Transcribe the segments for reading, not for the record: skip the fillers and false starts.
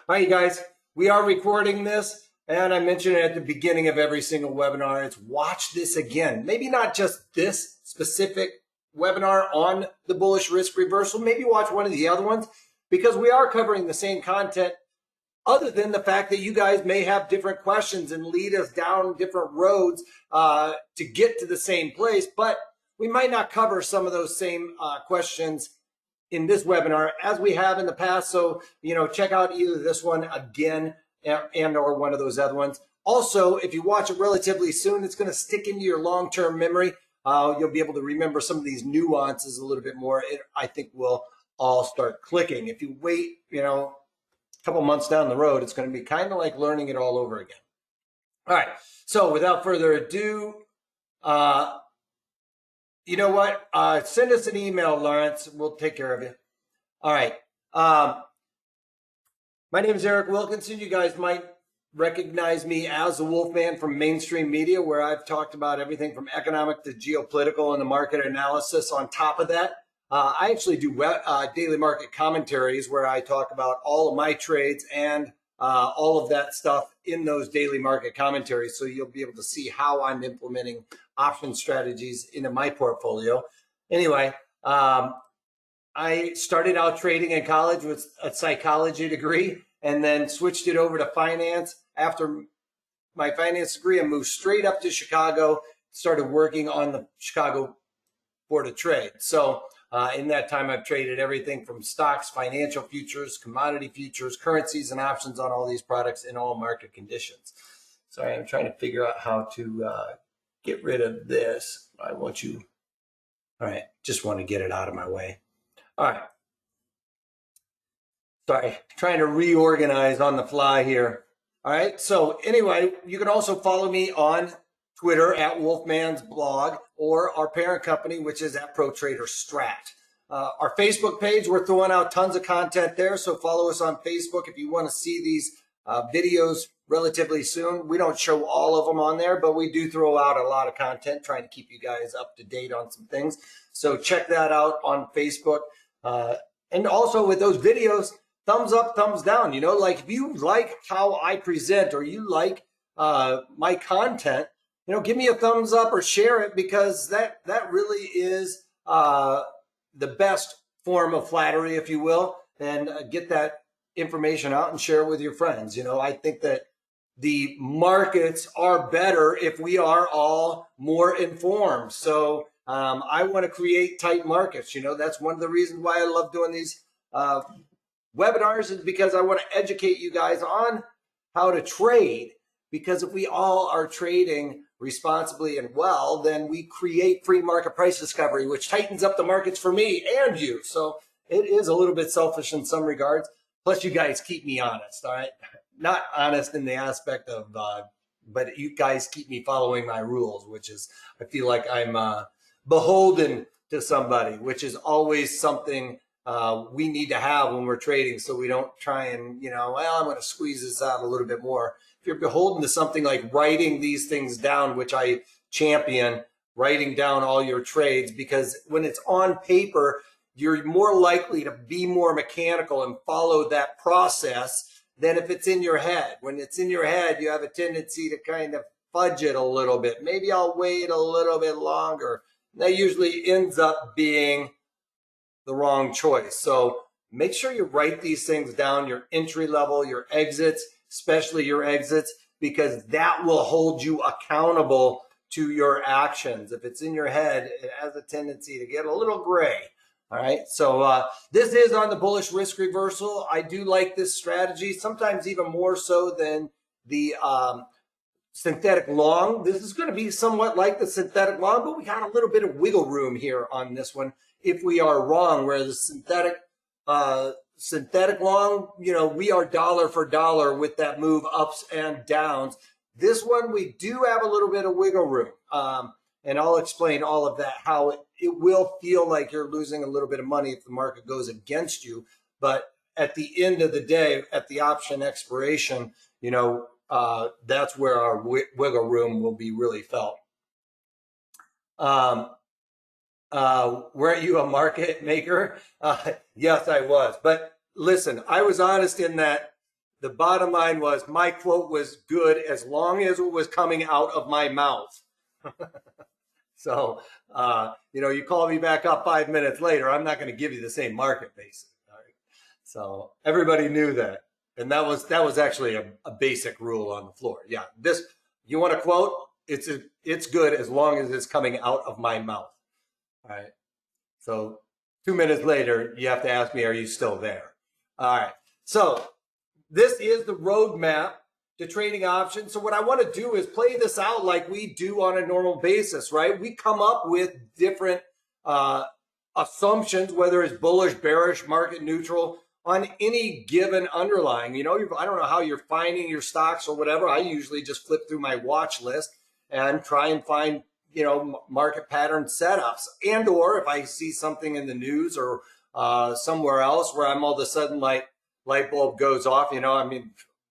Hi, you guys. We are recording this, and I mentioned it at the beginning of every single webinar. It's watch this again. Maybe not just this specific webinar on the bullish risk reversal. Maybe watch one of the other ones because we are covering the same content, other than the fact that you guys may have different questions and lead us down different roads to get to the same place. But we might not cover some of those same questions in this webinar as we have in the past. So, check out either this one again and or one of those other ones. Also, if you watch it relatively soon, it's going to stick into your long-term memory. You'll be able to remember some of these nuances a little bit more. I think will all start clicking. If you wait, a couple months down the road, it's going to be kind of like learning it all over again. All right. So without further ado, you know what? Send us an email, Lawrence. We'll take care of you. All right. My name is Eric Wilkinson. You guys might recognize me as the Wolfman from mainstream media, where I've talked about everything from economic to geopolitical and the market analysis. On top of that, I actually do daily market commentaries where I talk about all of my trades and all of that stuff in those daily market commentaries. So you'll be able to see how I'm implementing option strategies into my portfolio. Anyway, I started out trading in college with a psychology degree and then switched it over to finance. After my finance degree, I moved straight up to Chicago, started working on the Chicago Board of Trade. So in that time, I've traded everything from stocks, financial futures, commodity futures, currencies, and options on all these products in all market conditions. Sorry, I'm trying to figure out how to get rid of this. I want you. All right, just want to get it out of my way. All right. Sorry, trying to reorganize on the fly here. All right, so anyway, you can also follow me on Twitter at Wolfman's blog, or our parent company, which is at Pro Trader Strat. Our Facebook page, we're throwing out tons of content there, so follow us on Facebook if you want to see these videos relatively soon. We don't show all of them on there, but we do throw out a lot of content, trying to keep you guys up to date on some things. So check that out on Facebook. And also with those videos, thumbs up, thumbs down. Like if you like how I present or you like my content, give me a thumbs up or share it, because that really is the best form of flattery, if you will, and get that information out and share it with your friends. I think that the markets are better if we are all more informed. So I want to create tight markets. That's one of the reasons why I love doing these webinars, is because I want to educate you guys on how to trade. Because if we all are trading responsibly and well, then we create free market price discovery, which tightens up the markets for me and you. So it is a little bit selfish in some regards. Plus, you guys keep me honest, all right? Not honest in the aspect of, but you guys keep me following my rules, which is, I feel like I'm beholden to somebody, which is always something we need to have when we're trading, so we don't try and, I'm going to squeeze this out a little bit more. If you're beholden to something like writing these things down, which I champion, writing down all your trades, because when it's on paper, you're more likely to be more mechanical and follow that process than if it's in your head. When it's in your head, you have a tendency to kind of fudge it a little bit. Maybe I'll wait a little bit longer. That usually ends up being the wrong choice. So make sure you write these things down, your entry level, your exits, especially your exits, because that will hold you accountable to your actions. If it's in your head, it has a tendency to get a little gray. All right, so this is on the bullish risk reversal. I do like this strategy, sometimes even more so than the synthetic long. This is going to be somewhat like the synthetic long, but we got a little bit of wiggle room here on this one if we are wrong, where the synthetic long, we are dollar for dollar with that move ups and downs. This one, we do have a little bit of wiggle room. And I'll explain all of that, how it will feel like you're losing a little bit of money if the market goes against you. But at the end of the day, at the option expiration, that's where our wiggle room will be really felt. Weren't you a market maker? Yes, I was. But listen, I was honest in that the bottom line was my quote was good as long as it was coming out of my mouth. So, you call me back up 5 minutes later, I'm not going to give you the same market basis. All right? So everybody knew that. And that was actually a basic rule on the floor. Yeah, you want to quote, it's good as long as it's coming out of my mouth. All right. So 2 minutes later, you have to ask me, are you still there? All right. So this is the roadmap to trading options. So what I want to do is play this out like we do on a normal basis, right? We come up with different assumptions, whether it's bullish, bearish, market neutral, on any given underlying. I don't know how you're finding your stocks or whatever. I usually just flip through my watch list and try and find, market pattern setups. And or if I see something in the news or somewhere else where I'm all of a sudden like light bulb goes off,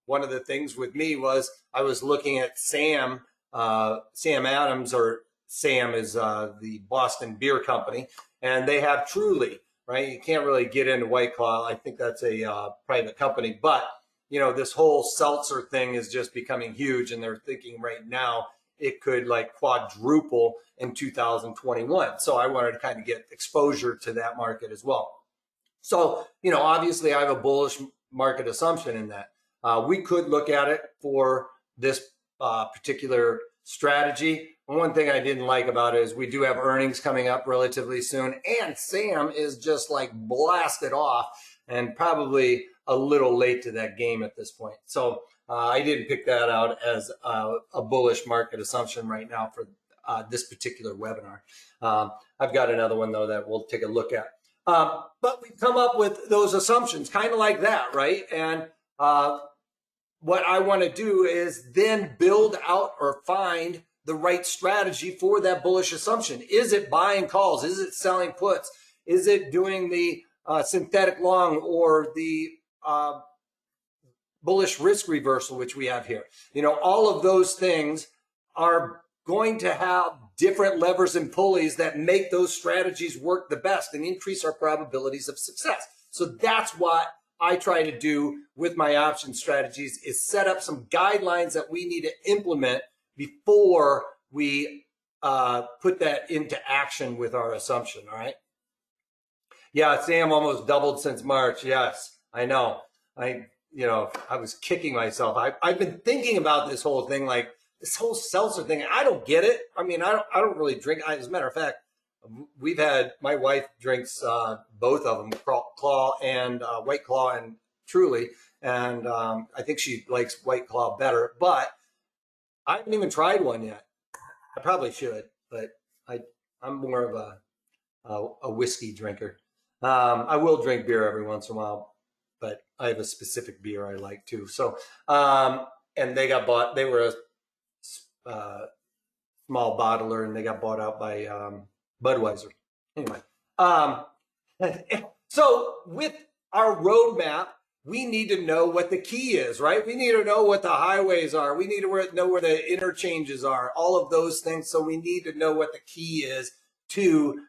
one of the things with me was I was looking at Sam Adams, or Sam is the Boston beer company, and they have Truly, right? You can't really get into White Claw. I think that's a private company, but this whole seltzer thing is just becoming huge, and they're thinking right now it could like quadruple in 2021. So I wanted to kind of get exposure to that market as well. So, obviously I have a bullish market assumption in that. We could look at it for this particular strategy. One thing I didn't like about it is we do have earnings coming up relatively soon, and Sam is just like blasted off and probably a little late to that game at this point. So I didn't pick that out as a bullish market assumption right now for this particular webinar. I've got another one though that we'll take a look at. But we've come up with those assumptions kind of like that, right? And what I want to do is then build out or find the right strategy for that bullish assumption. Is it buying calls? Is it selling puts? Is it doing the synthetic long or the bullish risk reversal, which we have here? All of those things are going to have different levers and pulleys that make those strategies work the best and increase our probabilities of success. So that's what I try to do with my option strategies, is set up some guidelines that we need to implement before we put that into action with our assumption. All right. Yeah, Sam almost doubled since March. Yes, I know. I was kicking myself. I've been thinking about this whole thing, like this whole seltzer thing. I don't get it. I don't really drink. As a matter of fact, my wife drinks both of them, Claw and White Claw and Truly, and I think she likes White Claw better, but I haven't even tried one yet. I probably should, but I'm more of a whiskey drinker. I will drink beer every once in a while, but I have a specific beer I like too. So, and they were a small bottler, and they got bought out by Budweiser. Anyway, so with our roadmap, we need to know what the key is, right? We need to know what the highways are. We need to know where the interchanges are, all of those things. So we need to know what the key is to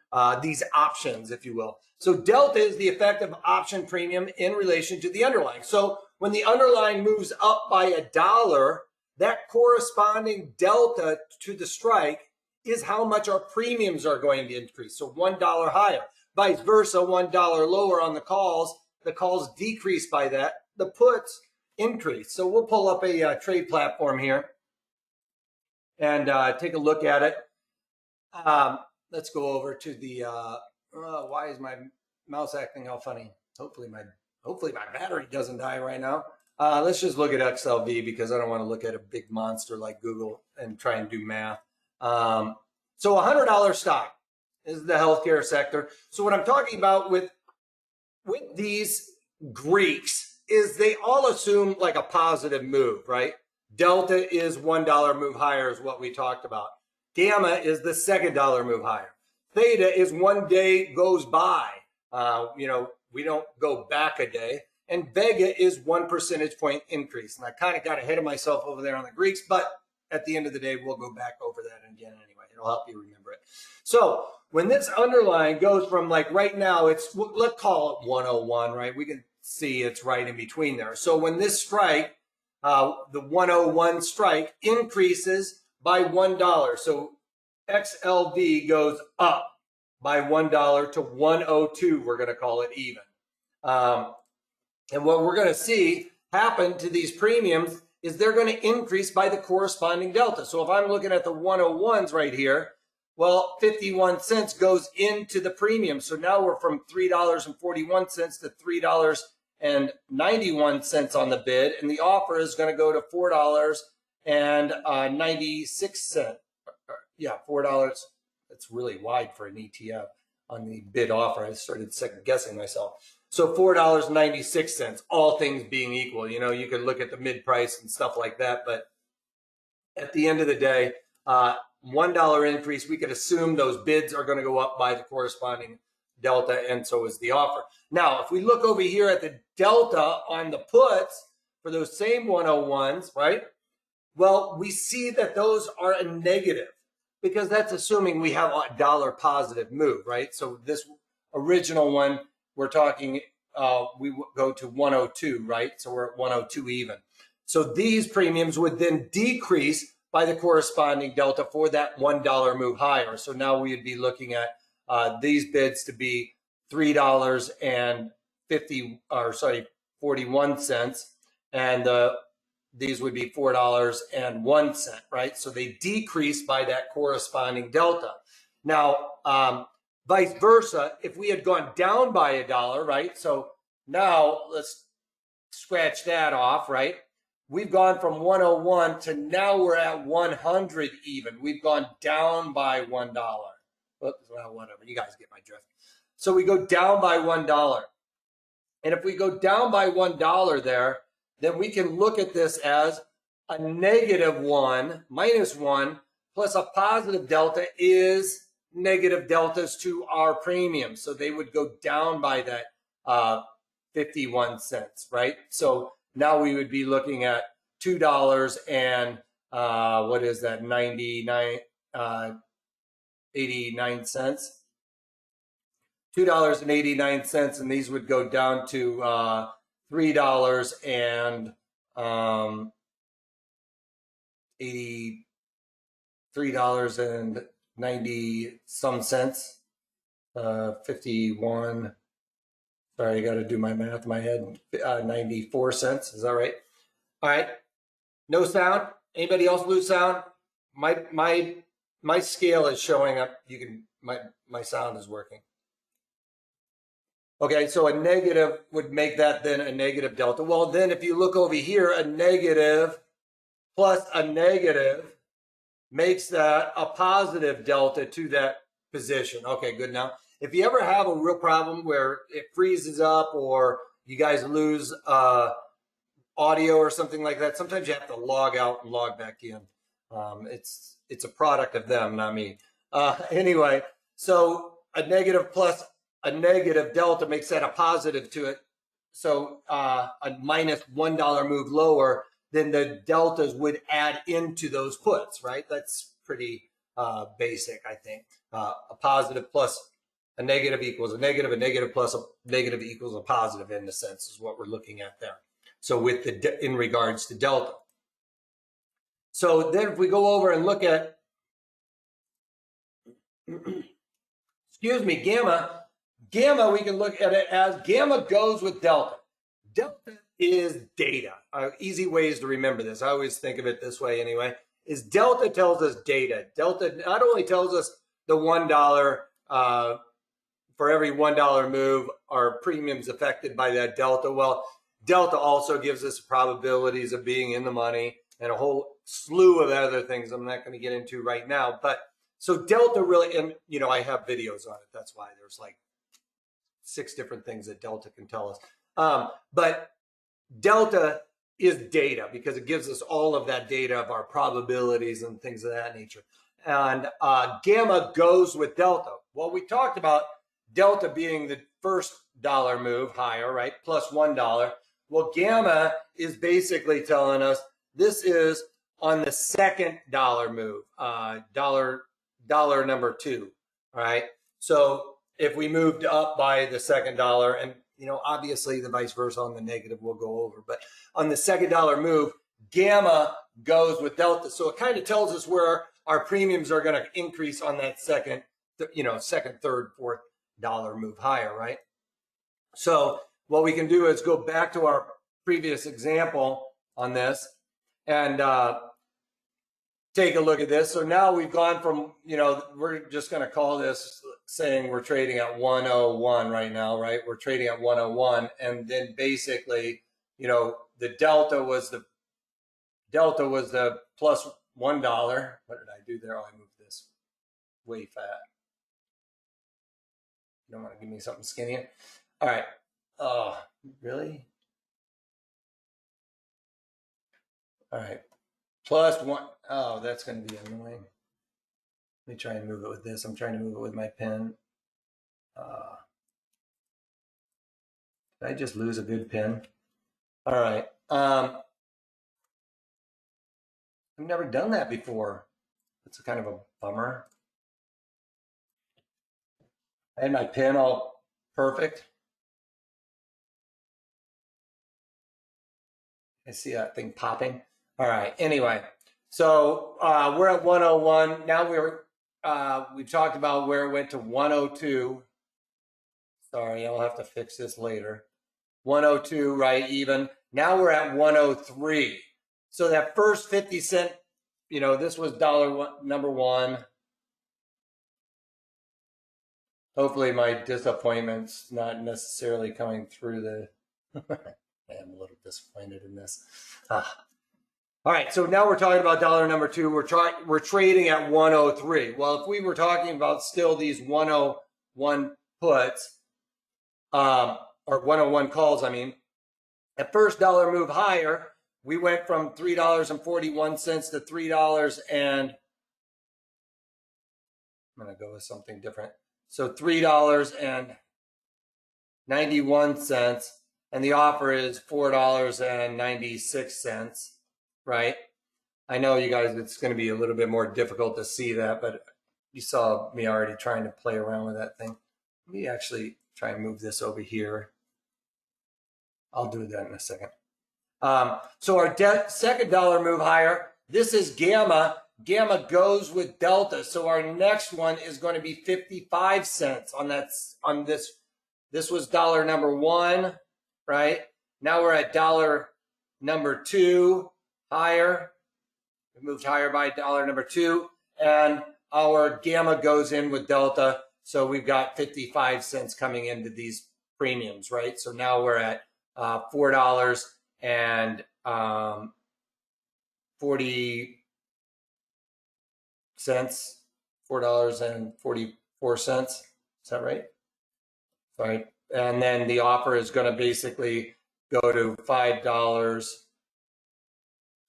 these options, if you will. So delta is the effective option premium in relation to the underlying. So when the underlying moves up by $1, that corresponding delta to the strike is how much our premiums are going to increase. So $1 higher. Vice versa, $1 lower on the calls decrease by that. The puts increase. So we'll pull up a trade platform here and take a look at it. Let's go over to the, why is my mouse acting all funny? Hopefully my battery doesn't die right now. Let's just look at XLV because I don't want to look at a big monster like Google and try and do math. So $100 stock is the healthcare sector. So what I'm talking about with these Greeks is they all assume like a positive move, right? Delta is $1 move higher is what we talked about. Gamma is the $2 move higher. Theta is one day goes by. We don't go back a day. And Vega is 1 percentage point increase. And I kind of got ahead of myself over there on the Greeks, but at the end of the day, we'll go back over that again anyway. It'll help you remember it. So when this underlying goes from like right now, let's call it 101, right? We can see it's right in between there. So when this strike, the 101 strike increases by $1. So XLV goes up by $1 to 102, we're going to call it even. And what we're going to see happen to these premiums is they're going to increase by the corresponding delta. So if I'm looking at the 101s right here, well, 51 cents goes into the premium. So now we're from $3.41 to $3.91 on the bid, and the offer is going to go to $4.96. Yeah, $4. That's really wide for an ETF on the bid offer. I started second guessing myself. So $4.96, all things being equal. You know, you can look at the mid price and stuff like that, but at the end of the day, $1 increase, we could assume those bids are going to go up by the corresponding delta, and so is the offer. Now, if we look over here at the delta on the puts for those same 101s, right? Well, we see that those are a negative because that's assuming we have a dollar positive move, right? So this original one, we're talking, we go to 102, right? So we're at 102 even. So these premiums would then decrease by the corresponding delta for that $1 move higher. So now we would be looking at these bids to be $3.41, and these would be $4.01, right? So they decrease by that corresponding delta. Now, vice versa, if we had gone down by $1, right? So now let's scratch that off, right? We've gone from 101 to now we're at 100 even. We've gone down by $1. Oops, well, whatever. You guys get my drift. So we go down by $1. And if we go down by $1 there, then we can look at this as a -1, -1, plus a positive delta is negative deltas to our premium. So they would go down by that 51 cents, right? So now we would be looking at $2 and what is that, 89 cents. $2.89, and these would go down to $3.90 some cents. 51. Sorry, I got to do my math in my head. 94 cents. Is that right? All right. No sound. Anybody else lose sound? My scale is showing up. You can. My sound is working. Okay, so a negative would make that then a negative delta. Well, then if you look over here, a negative plus a negative makes that a positive delta to that position. Okay, good. Now, if you ever have a real problem where it freezes up or you guys lose audio or something like that, sometimes you have to log out and log back in. It's a product of them, not me. Anyway, so a negative plus a negative delta makes that a positive to it. So a -$1 move lower, then the deltas would add into those puts, right? That's pretty basic, I think. A positive plus a negative equals a negative plus a negative equals a positive, in a sense, is what we're looking at there. So with the in regards to delta. So then if we go over and look at, excuse me, gamma, we can look at it as gamma goes with delta. Delta is data. Easy ways to remember this. I always think of it this way anyway, is delta tells us data. Delta not only tells us the $1, for every $1 move, our premiums affected by that delta. Well, delta also gives us probabilities of being in the money and a whole slew of other things I'm not going to get into right now. But so delta really, and you know, I have videos on it. That's why there's like 6 different things that delta can tell us. But delta is data because it gives us all of that data of our probabilities and things of that nature. And gamma goes with delta. Well, we talked about delta being the first dollar move higher, right? Plus $1. Well, gamma is basically telling us this is on the second dollar move, dollar number 2, all right? So if we moved up by the second dollar, and obviously the vice versa on the negative we'll go over, but on the $2 move, gamma goes with delta. So it kind of tells us where our premiums are going to increase on that second, third, $4 move higher, right? So what we can do is go back to our previous example on this and take a look at this. So now we've gone from, we're just going to call this saying we're trading at 101 right now, right? We're trading at 101. And then basically, the delta was the plus $1. What did I do there? Oh, I moved this way fat. You don't want to give me something skinny? All right. Oh, really? All right. Plus one. Oh, that's going to be annoying. Let me try and move it with this. I'm trying to move it with my pen. Did I just lose a good pen? All right. I've never done that before. That's kind of a bummer. I had my pen all perfect. I see that thing popping. All right. Anyway, so we're at 101. Now we've talked about where it went to 102. Sorry, I'll have to fix this later. 102, right? Even. Now we're at 103. So that first 50 cent, this was number one. Hopefully my disappointment's not necessarily coming through the... I'm a little disappointed in this. All right, so now we're talking about dollar number two. We're trading at 103. Well, if we were talking about still these 101 puts, or 101 calls, I mean, at first dollar move higher, we went from $3.41 to $3 and I'm going to go with something different. So $3.91, and the offer is $4.96, right? I know you guys, it's going to be a little bit more difficult to see that, but you saw me already trying to play around with that thing. Let me actually try and move this over here. I'll do that in a second. So our second dollar move higher, this is gamma. Gamma goes with delta. So our next one is going to be 55 cents on this. This was dollar number one, right? Now we're at dollar number two higher. We moved higher by dollar number two, and our gamma goes in with delta. So we've got 55 cents coming into these premiums, right? So now we're at $4 and 40 cents, $4.44. Is that right? Sorry. And then the offer is going to basically go to $5.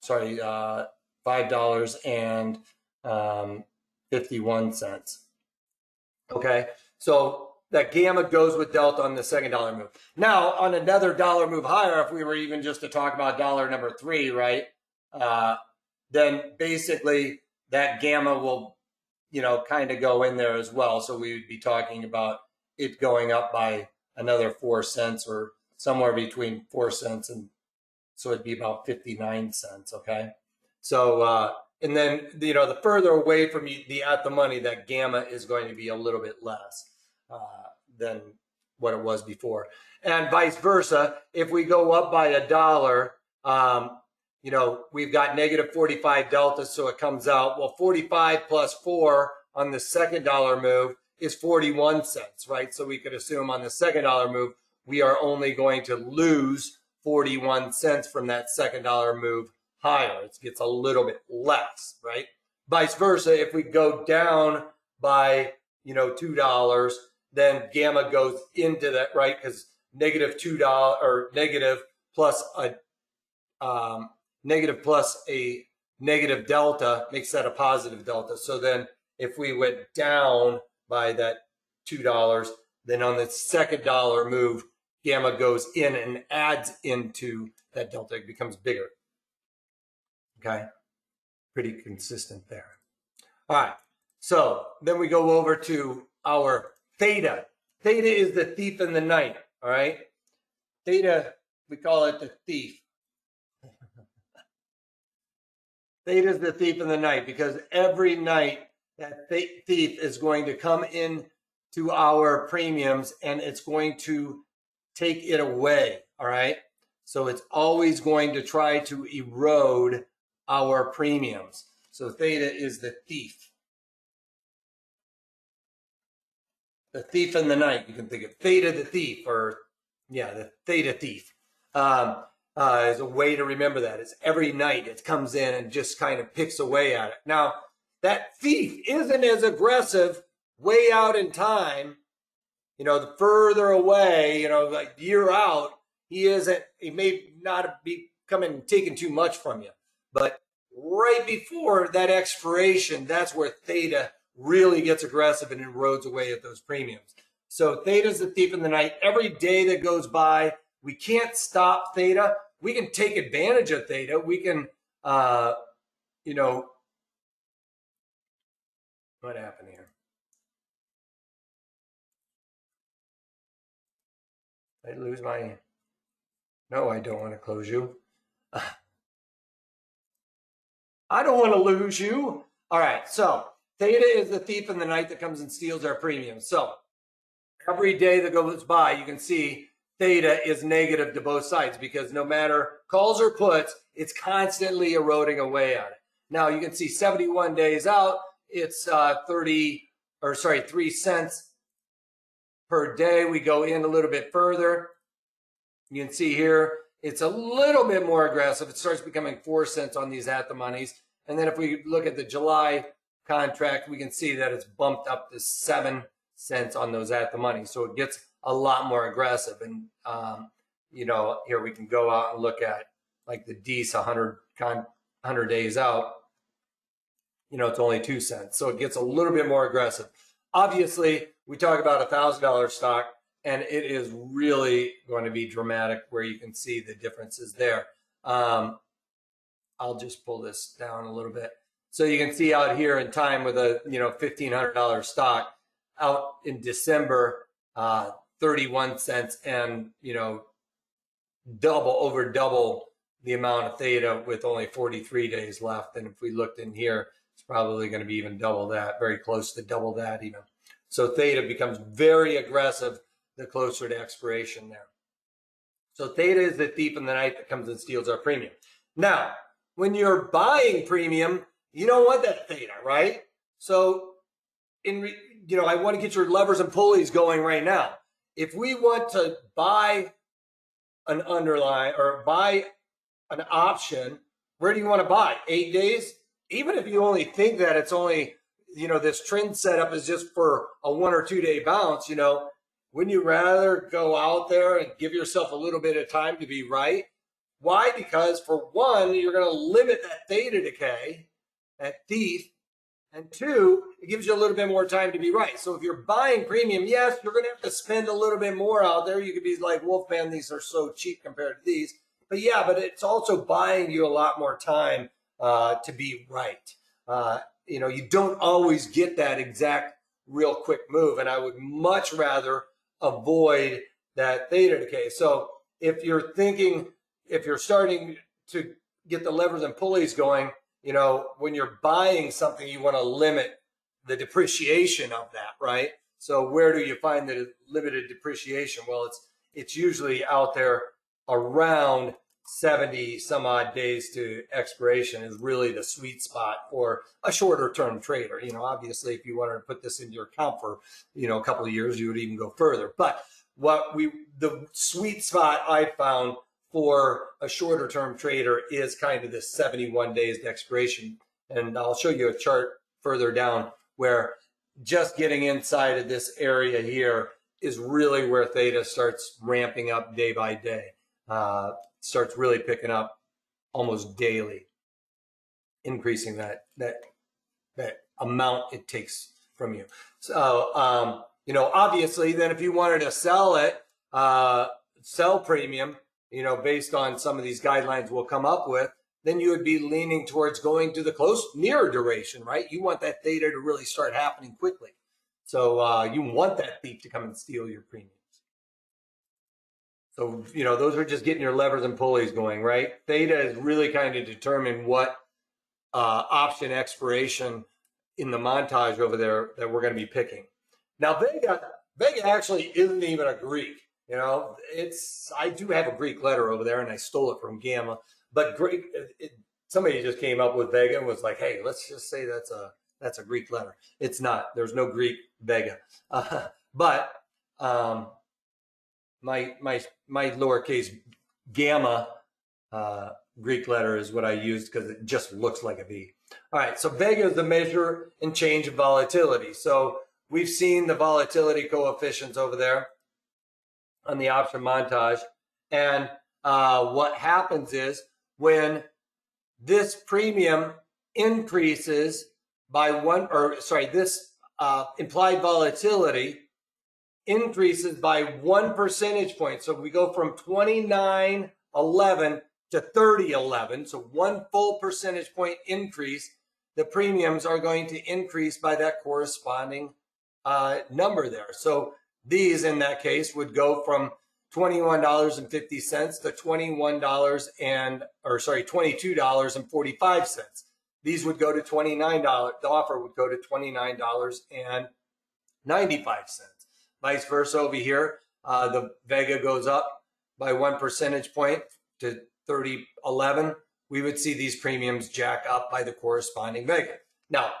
Sorry, $5.51. Okay, so that gamma goes with delta on the second dollar move. Now, on another dollar move higher, if we were even just to talk about dollar number three, right, then basically that gamma will, kind of go in there as well. So we would be talking about it going up by another 4 cents or somewhere between 4 cents. And so it'd be about 59 cents, okay? So, and then, the further away from the at the money, that gamma is going to be a little bit less than what it was before. And vice versa, if we go up by $1, we've got negative 45 delta, so it comes out, well, 45 plus 4 on the second dollar move is 41 cents, right? So we could assume on the second dollar move, we are only going to lose 41 cents from that second dollar move higher. It gets a little bit less, right? Vice versa, if we go down by, $2, then gamma goes into that, right? Because negative $2 or negative plus a negative delta makes that a positive delta. So then if we went down by that $2, then on the second dollar move, gamma goes in and adds into that delta. It becomes bigger. Okay, pretty consistent there. All right, so then we go over to our theta. Theta is the thief in the night, all right? Theta, we call it the thief. Theta is the thief in the night because every night that thief is going to come in to our premiums and it's going to take it away. All right. So it's always going to try to erode our premiums. So Theta is the thief. The thief in the night. You can think of Theta the thief, or yeah, the Theta thief. Is a way to remember that. It's every night it comes in and just kind of picks away at it. Now, that thief isn't as aggressive way out in time. You know, the further away, you know, like year out, he may not be coming and taking too much from you. But right before that expiration, that's where Theta really gets aggressive and erodes away at those premiums. So Theta's the thief in the night. Every day that goes by, we can't stop Theta. We can take advantage of Theta. We can, you know, what happened here? I lose my, no, I don't want to close you. I don't want to lose you. All right, so Theta is the thief in the night that comes and steals our premiums. So every day that goes by, you can see Theta is negative to both sides because no matter calls or puts, it's constantly eroding away on it. Now you can see 71 days out, it's 3 cents per day. We go in a little bit further. You can see here, it's a little bit more aggressive. It starts becoming 4 cents on these at the monies. And then if we look at the July contract, we can see that it's bumped up to 7 cents on those at the money. So it gets a lot more aggressive. And, you know, here we can go out and look at like the DEES 100 days out. You know, it's only 2 cents. So it gets a little bit more aggressive. Obviously, we talk about $1,000 stock, and it is really going to be dramatic where you can see the differences there. I'll just pull this down a little bit. So you can see out here in time with a, you know, $1,500 stock out in December, 31 cents, and, you know, over double the amount of Theta with only 43 days left. And if we looked in here, it's probably going to be even double that, very close to double that even. So Theta becomes very aggressive the closer to expiration there. So Theta is the thief in the night that comes and steals our premium. Now, when you're buying premium, you don't want that Theta, right? So, you know, I want to get your levers and pulleys going right now. If we want to buy an underlying or buy an option, where do you want to buy? 8 days? Even if you only think that it's only, you know, this trend setup is just for a 1 or 2 day bounce, you know, wouldn't you rather go out there and give yourself a little bit of time to be right? Why? Because for one, you're going to limit that Theta decay, that thief. And two, it gives you a little bit more time to be right. So if you're buying premium, yes, you're going to have to spend a little bit more out there. You could be like, Wolfman, these are so cheap compared to these. But yeah, but it's also buying you a lot more time to be right. You know, you don't always get that exact real quick move. And I would much rather avoid that Theta decay. So if you're starting to get the levers and pulleys going, you know, when you're buying something, you want to limit the depreciation of that, right? So where do you find the limited depreciation? Well, it's usually out there around 70 some odd days to expiration is really the sweet spot for a shorter term trader. You know, obviously, if you wanted to put this into your account for, you know, a couple of years, you would even go further. But the sweet spot I found for a shorter term trader is kind of this 71 days to expiration. And I'll show you a chart further down where just getting inside of this area here is really where Theta starts ramping up day by day, starts really picking up almost daily, increasing that amount it takes from you. So, you know, obviously then if you wanted to sell it, sell premium, you know, based on some of these guidelines we'll come up with, then you would be leaning towards going to the nearer duration, right? You want that Theta to really start happening quickly. So you want that thief to come and steal your premiums. So, you know, those are just getting your levers and pulleys going, right? Theta is really kind of determine what option expiration in the montage over there that we're going to be picking. Now, Vega actually isn't even a Greek. You know, I do have a Greek letter over there, and I stole it from Gamma. But Greek, somebody just came up with Vega and was like, "Hey, let's just say that's a Greek letter." It's not. There's no Greek Vega. But my lowercase Gamma Greek letter is what I used because it just looks like a V. All right, so Vega is the measure and change of volatility. So we've seen the volatility coefficients over there on the option montage. And what happens is when this premium increases by this implied volatility increases by 1 percentage point. So we go from 29.11 to 30.11, so 1 full percentage point increase, the premiums are going to increase by that corresponding number there. So these, in that case, would go from $21.50 to $22.45. These would go to $29. The offer would go to $29.95. Vice versa over here, the Vega goes up by 1 percentage point to 30.11. We would see these premiums jack up by the corresponding Vega. Now,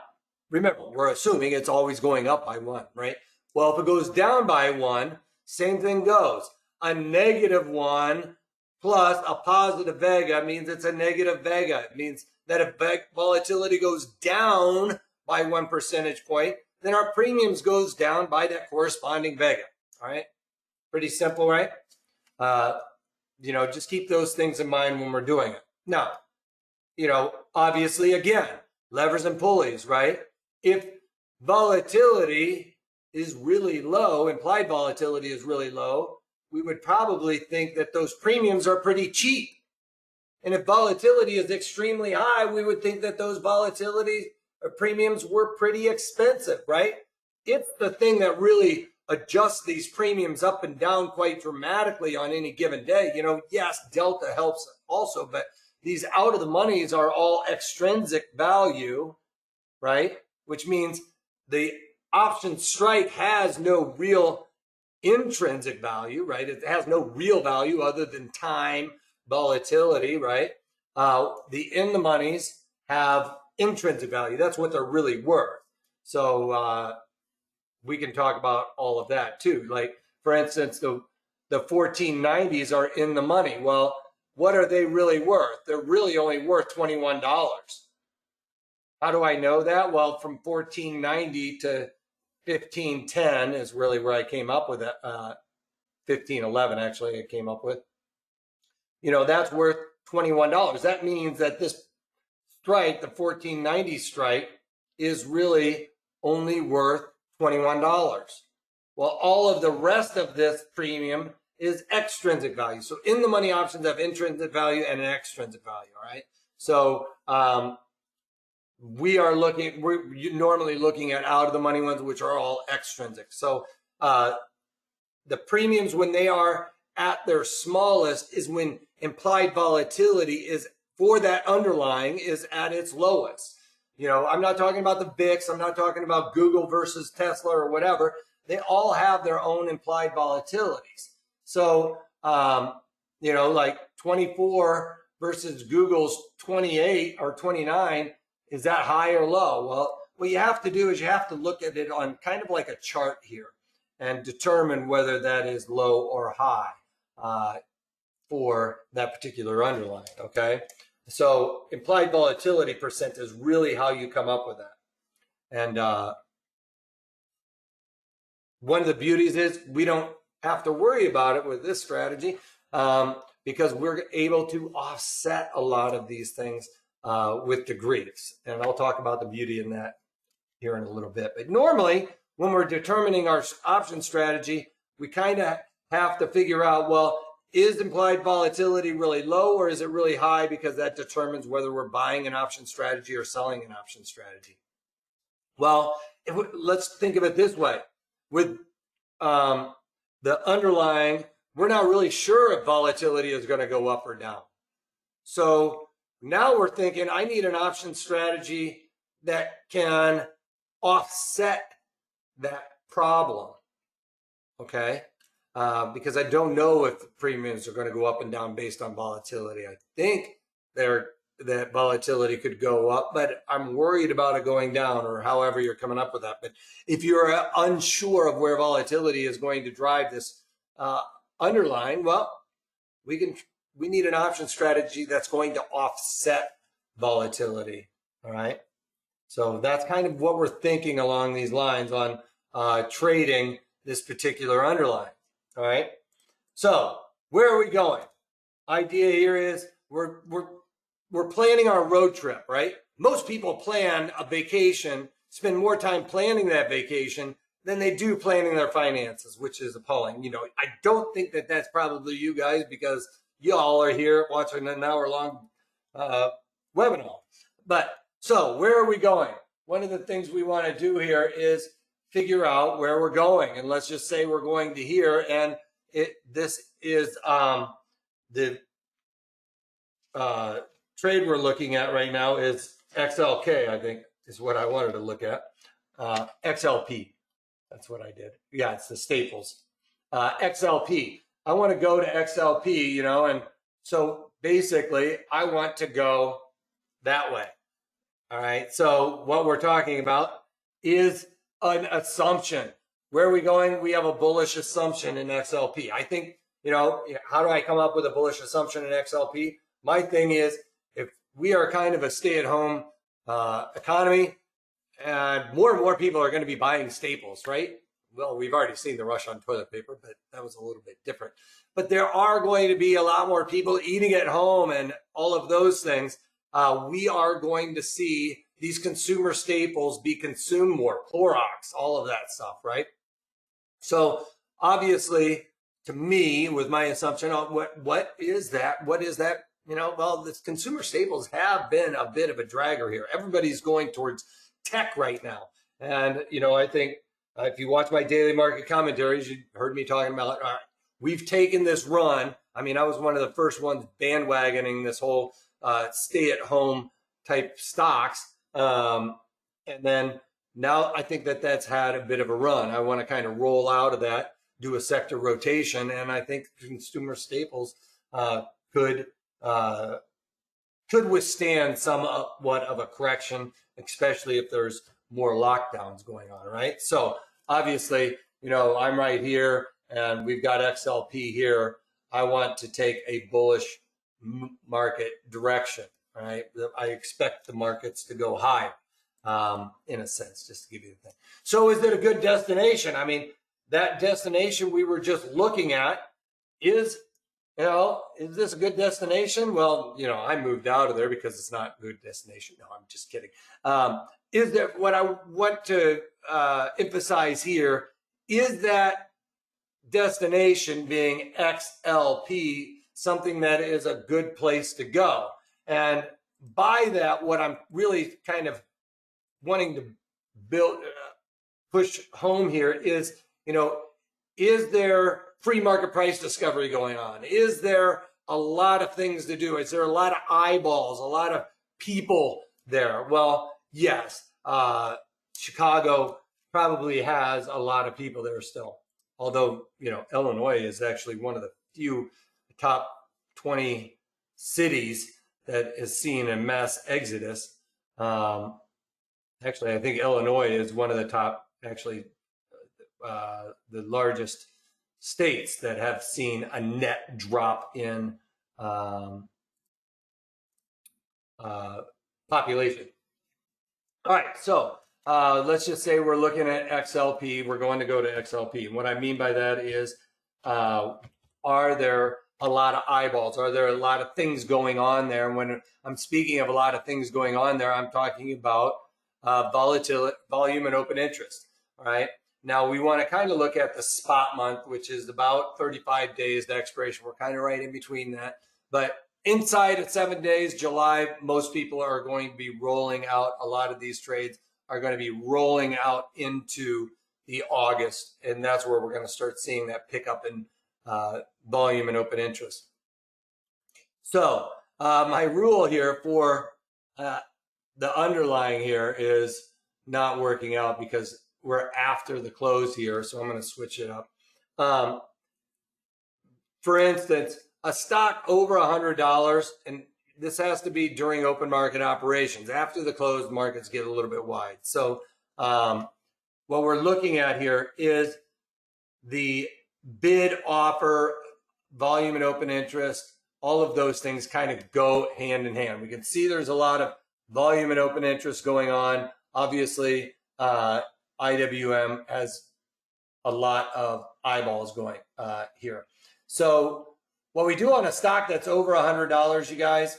remember, we're assuming it's always going up by 1, right? Well, if it goes down by 1, same thing goes. A -1 plus a positive Vega means it's a negative Vega. It means that if volatility goes down by 1 percentage point, then our premiums goes down by that corresponding Vega. All right, pretty simple, right? You know, just keep those things in mind when we're doing it. Now, you know, obviously, again, levers and pulleys, right? If volatility is really low, implied volatility is really low, we would probably think that those premiums are pretty cheap. And if volatility is extremely high, we would think that those volatility premiums were pretty expensive, right? It's the thing that really adjusts these premiums up and down quite dramatically on any given day. You know, yes, delta helps also, but these out of the monies are all extrinsic value, right? Which means the option strike has no real intrinsic value, right? It has no real value other than time, volatility, right? The in the monies have intrinsic value. That's what they're really worth. So we can talk about all of that too. Like, for instance, the 1490s are in the money. Well, what are they really worth? They're really only worth $21. How do I know that? Well, from 1490 to 1510 is really where I came up with it. 1511, actually, I came up with. You know, that's worth $21. That means that this strike, the 1490 strike, is really only worth $21. Well, all of the rest of this premium is extrinsic value. So in the money options have intrinsic value and an extrinsic value, all right? So we're normally looking at out of the money ones, which are all extrinsic. So the premiums, when they are at their smallest, is when implied volatility is for that underlying is at its lowest. You know, I'm not talking about the VIX. I'm not talking about Google versus Tesla or whatever. They all have their own implied volatilities. So, you know, like 24 versus Google's 28 or 29, is that high or low? Well, what you have to do is you have to look at it on kind of like a chart here and determine whether that is low or high for that particular underlying, okay? So implied volatility percent is really how you come up with that. And one of the beauties is we don't have to worry about it with this strategy because we're able to offset a lot of these things with the Greeks. And I'll talk about the beauty in that here in a little bit. But normally, when we're determining our option strategy, we kind of have to figure out, well, is implied volatility really low or is it really high? Because that determines whether we're buying an option strategy or selling an option strategy. Well, let's think of it this way. With the underlying, we're not really sure if volatility is going to go up or down. So now we're thinking, I need an option strategy that can offset that problem, okay? Because I don't know if the premiums are going to go up and down based on volatility. I think that volatility could go up, but I'm worried about it going down, or however you're coming up with that. But if you're unsure of where volatility is going to drive this underlying, well, we need an option strategy that's going to offset volatility. All right. So that's kind of what we're thinking along these lines on trading this particular underlying. All right. So where are we going? Idea here is we're planning our road trip, right? Most people plan a vacation, spend more time planning that vacation than they do planning their finances, which is appalling. You know, I don't think that that's probably you guys, because y'all are here watching an hour-long webinar. But so where are we going? One of the things we want to do here is figure out where we're going. And let's just say we're going to here, and this is the trade we're looking at right now is XLK, I think is what I wanted to look at. XLP, that's what I did. Yeah, it's the staples. XLP, I want to go to XLP, you know, and so basically I want to go that way. All right, so what we're talking about is an assumption. Where are we going? We have a bullish assumption in XLP. I think, you know, how do I come up with a bullish assumption in XLP? My thing is, if we are kind of a stay-at-home economy, and more people are going to be buying staples, right? Well, we've already seen the rush on toilet paper, but that was a little bit different. But there are going to be a lot more people eating at home and all of those things. We are going to see these consumer staples be consumed more, Clorox, all of that stuff, right? So obviously, to me, with my assumption on what is that? What is that? You know, well, the consumer staples have been a bit of a dragger here. Everybody's going towards tech right now. And, you know, I think if you watch my daily market commentaries, you heard me talking about, all right, we've taken this run. I mean, I was one of the first ones bandwagoning this whole stay-at-home type stocks. And then now I think that that's had a bit of a run. I want to kind of roll out of that, do a sector rotation. And I think consumer staples could withstand somewhat of a correction, especially if there's more lockdowns going on, right? So obviously, you know, I'm right here and we've got XLP here. I want to take a bullish market direction, right? I expect the markets to go higher, in a sense, just to give you the thing. So is it a good destination? I mean, that destination we were just looking at is, you know, is this a good destination? Well, you know, I moved out of there because it's not a good destination. No, I'm just kidding. Is that what I want to emphasize here? Is that destination being XLP something that is a good place to go? And by that, what I'm really kind of wanting to push home here is, you know, is there free market price discovery going on? Is there a lot of things to do? Is there a lot of eyeballs, a lot of people there? Well, yes, Chicago probably has a lot of people there still. Although, you know, Illinois is actually one of the few top 20 cities that has seen a mass exodus. Actually, I think Illinois is one of the top, actually, the largest states that have seen a net drop in population. All right, so let's just say we're looking at XLP. We're going to go to XLP. And what I mean by that is, are there a lot of eyeballs? Are there a lot of things going on there? And when I'm speaking of a lot of things going on there, I'm talking about volatility, volume, and open interest. All right. Now we want to kind of look at the spot month, which is about 35 days to expiration. We're kind of right in between that. But inside of 7 days, July, most people are going to be rolling out. A lot of these trades are going to be rolling out into the August. And that's where we're going to start seeing that pickup in volume and open interest. So my rule here for the underlying here is not working out because we're after the close here. So I'm going to switch it up. For instance, a stock over $100, and this has to be during open market operations. After the close, markets get a little bit wide. So what we're looking at here is the bid offer, volume and open interest. All of those things kind of go hand in hand. We can see there's a lot of volume and open interest going on. Obviously, IWM has a lot of eyeballs going here. So what we do on a stock that's over $100, you guys,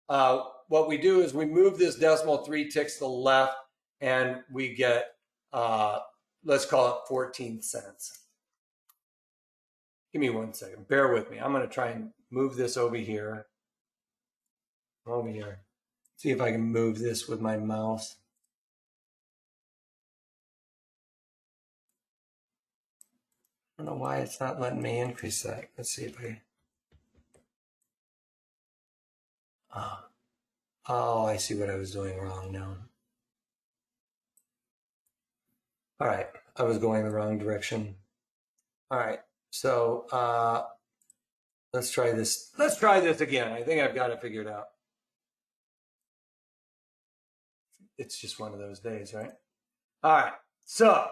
what we do is we move this decimal 3 ticks to the left, and we get, let's call it 14 cents. Give me 1 second. Bear with me. I'm going to try and move this over here. Over here. See if I can move this with my mouse. I don't know why it's not letting me increase that. Let's see if I... Oh, I see what I was doing wrong now. All right, I was going the wrong direction. All right, so let's try this. Let's try this again. I think I've got it figured out. It's just one of those days, right? All right, so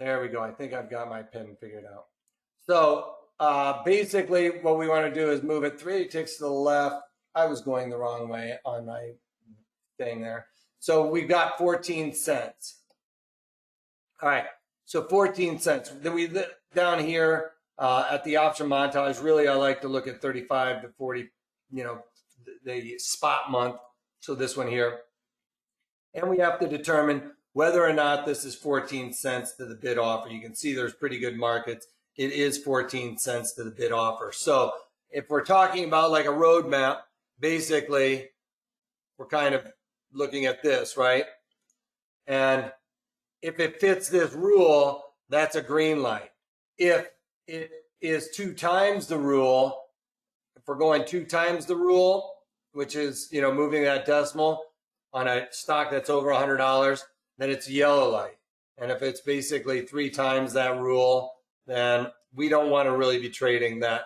there we go. I think I've got my pen figured out. So basically what we want to do is move it 3 ticks to the left. I was going the wrong way on my thing there. So we've got 14 cents. All right, so 14 cents. Then we down here at the option montage, really I like to look at 35 to 40, you know, the spot month. So this one here. And we have to determine whether or not this is 14 cents to the bid offer. You can see there's pretty good markets. It is 14 cents to the bid offer. So if we're talking about like a roadmap, basically we're kind of looking at this, right? And if it fits this rule, that's a green light. If it is 2 times the rule, if we're going 2 times the rule, which is, you know, moving that decimal on a stock that's over $100, then it's a yellow light. And if it's basically 3 times that rule, then we don't want to really be trading that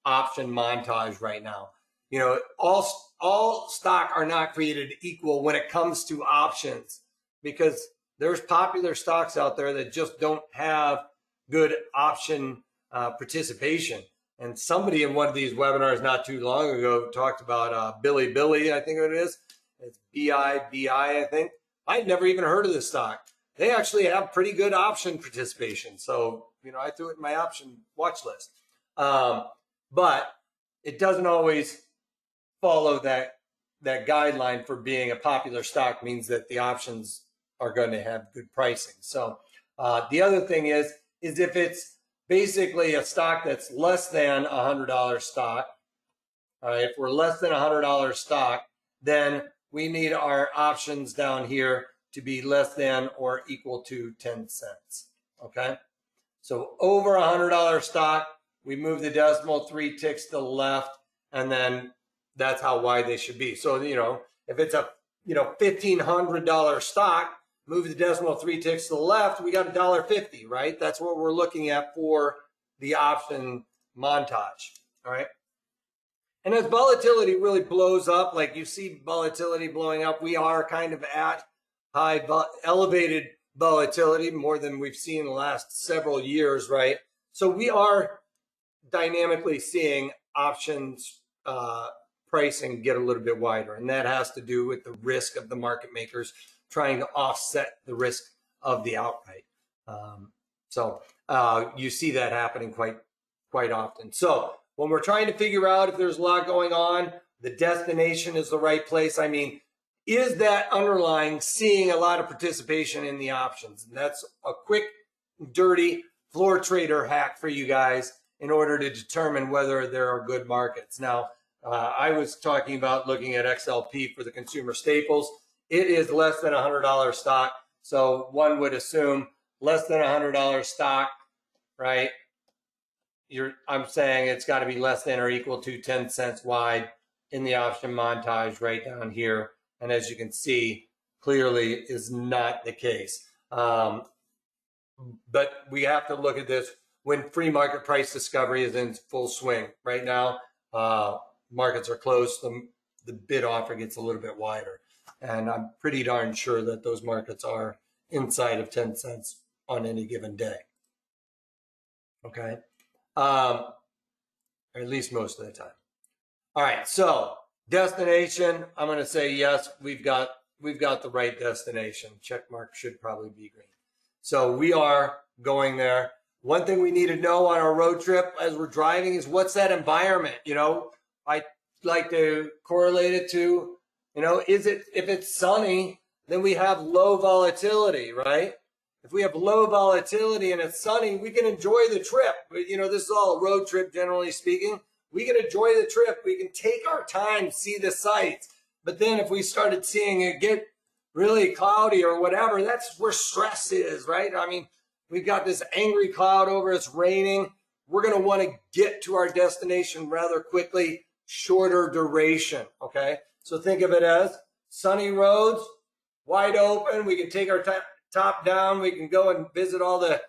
option montage right now. You know, all stock are not created equal when it comes to options, because there's popular stocks out there that just don't have good option participation. And somebody in one of these webinars not too long ago talked about Billy, I think it is. It's BIBI, I think. I'd never even heard of this stock. They actually have pretty good option participation. So, you know, I threw it in my option watch list. But it doesn't always follow that guideline for being a popular stock means that the options are going to have good pricing. So the other thing is if it's basically a stock that's less than $100 stock, all right, if we're less than $100 stock, then we need our options down here to be less than or equal to 10 cents, okay? So over $100 stock, we move the decimal 3 ticks to the left, and then that's how wide they should be. So, you know, if it's a, you know, $1,500 stock, move the decimal 3 ticks to the left, we got $1.50, right? That's what we're looking at for the option montage, all right? And as volatility really blows up, like you see volatility blowing up, we are kind of at elevated volatility, more than we've seen in the last several years, right? So we are dynamically seeing options pricing get a little bit wider, and that has to do with the risk of the market makers trying to offset the risk of the outright. So you see that happening quite often. So when we're trying to figure out if there's a lot going on, the destination is the right place. I mean, is that underlying seeing a lot of participation in the options? And that's a quick, dirty floor trader hack for you guys in order to determine whether there are good markets. Now, I was talking about looking at XLP for the consumer staples. It is less than $100 stock. So one would assume less than $100 stock, right, I'm saying it's got to be less than or equal to 10 cents wide in the option montage right down here. And as you can see, clearly is not the case. But we have to look at this when free market price discovery is in full swing. Right now, markets are closed. The bid offer gets a little bit wider. And I'm pretty darn sure that those markets are inside of 10 cents on any given day. Okay. Or at least most of the time. All right. So destination, I'm going to say yes. We've got the right destination. Check mark should probably be green. So we are going there. One thing we need to know on our road trip as we're driving is what's that environment? You know, I like to correlate it to, you know, if it's sunny, then we have low volatility, right? If we have low volatility and it's sunny, we can enjoy the trip. You know, this is all a road trip, generally speaking. We can enjoy the trip. We can take our time, see the sights. But then if we started seeing it get really cloudy or whatever, that's where stress is, right? I mean, we've got this angry cloud over us, raining. We're going to want to get to our destination rather quickly, shorter duration, okay? So think of it as sunny roads, wide open. We can take our top down. We can go and visit all the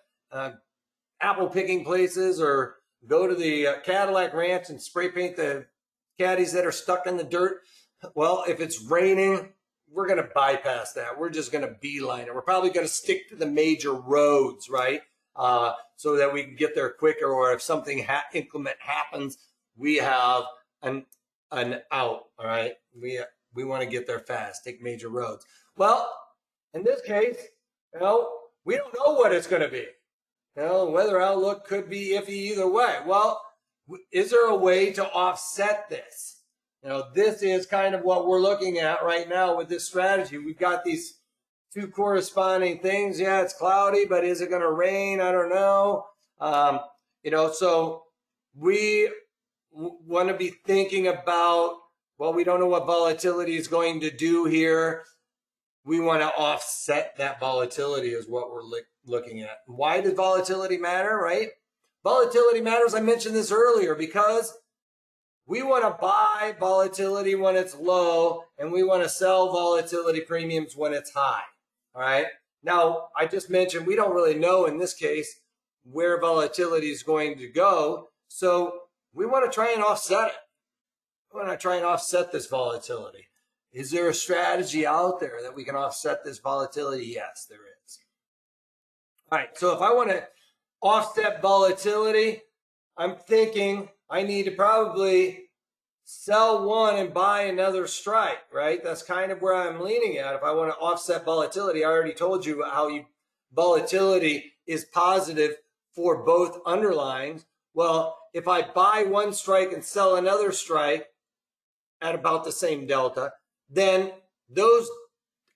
apple picking places or go to the Cadillac Ranch and spray paint the caddies that are stuck in the dirt. Well, if it's raining, we're going to bypass that. We're just going to beeline it. We're probably going to stick to the major roads, right? So that we can get there quicker, or if something inclement happens, we have an out, all right? We want to get there fast, take major roads. Well, in this case, you know, we don't know what it's going to be. You know, the weather outlook could be iffy either way. Well, is there a way to offset this? You know, this is kind of what we're looking at right now with this strategy. We've got these two corresponding things. Yeah, it's cloudy, but is it going to rain? I don't know. You know, so we want to be thinking about, well, we don't know what volatility is going to do here. We want to offset that volatility is what we're looking at. Why does volatility matter, right? Volatility matters, I mentioned this earlier, because we want to buy volatility when it's low, and we want to sell volatility premiums when it's high, all right? Now, I just mentioned we don't really know in this case where volatility is going to go, so we want to try and offset it. We want to try and offset this volatility. Is there a strategy out there that we can offset this volatility? Yes, there is. All right, so if I want to offset volatility, I'm thinking I need to probably sell one and buy another strike, right? That's kind of where I'm leaning at. If I want to offset volatility, I already told you how volatility is positive for both underlines. Well, if I buy one strike and sell another strike at about the same delta, then those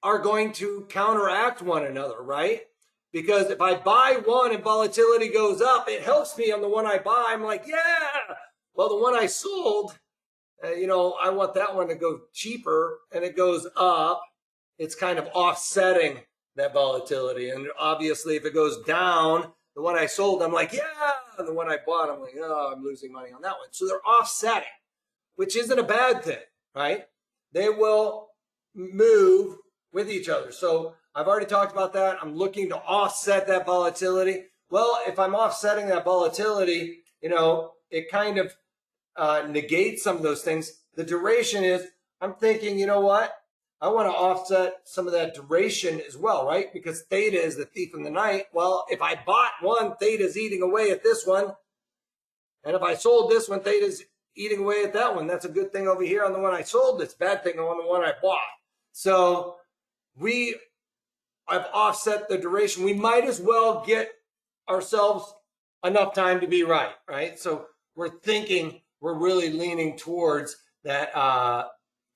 are going to counteract one another, right? Because if I buy one and volatility goes up, it helps me on the one I buy. I'm like, yeah. Well, the one I sold, you know, I want that one to go cheaper, and it goes up. It's kind of offsetting that volatility. And obviously, if it goes down, the one I sold, I'm like, yeah. And the one I bought, I'm like, oh, I'm losing money on that one. So they're offsetting, which isn't a bad thing, right? They will move with each other. So I've already talked about that. I'm looking to offset that volatility. Well, if I'm offsetting that volatility, you know, it kind of negates some of those things. The duration is, I'm thinking, you know what? I want to offset some of that duration as well, right? Because theta is the thief in the night. Well, if I bought one, theta is eating away at this one. And if I sold this one, theta is eating away at that one. That's a good thing over here on the one I sold. It's a bad thing on the one I bought. So I've offset the duration. We might as well get ourselves enough time to be right, right? So we're thinking, we're really leaning towards that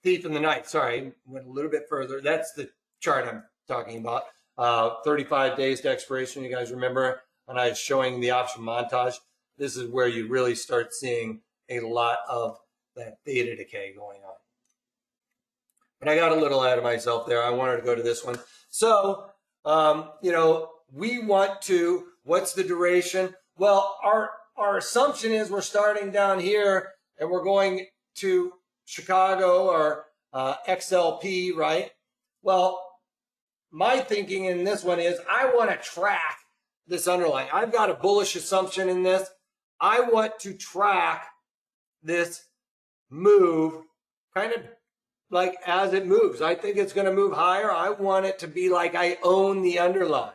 thief in the night. Sorry, went a little bit further. That's the chart I'm talking about. 35 days to expiration, you guys remember? And I was showing the option montage. This is where you really start seeing a lot of that theta decay going on. But I got a little ahead of myself there. I wanted to go to this one. So, you know, we want to, what's the duration? Well, our assumption is we're starting down here and we're going to Chicago or XLP, right? Well, my thinking in this one is I want to track this underlying. I've got a bullish assumption in this. I want to track this move kind of like as it moves. I think it's going to move higher. I want it to be like I own the underlying.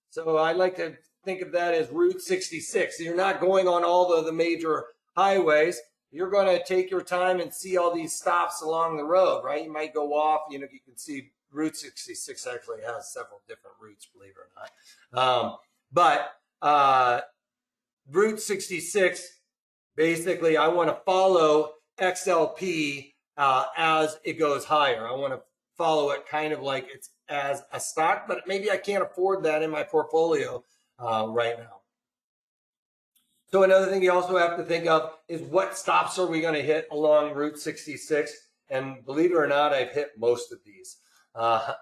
So I like to think of that as Route 66. You're not going on all the major highways. You're going to take your time and see all these stops along the road, right? You might go off, you can see Route 66 actually has several different routes, believe it or not. Route 66, basically, I want to follow XLP as it goes higher. I want to follow it kind of like it's as a stock, but maybe I can't afford that in my portfolio right now. So another thing you also have to think of is what stops are we going to hit along Route 66? And believe it or not, I've hit most of these. I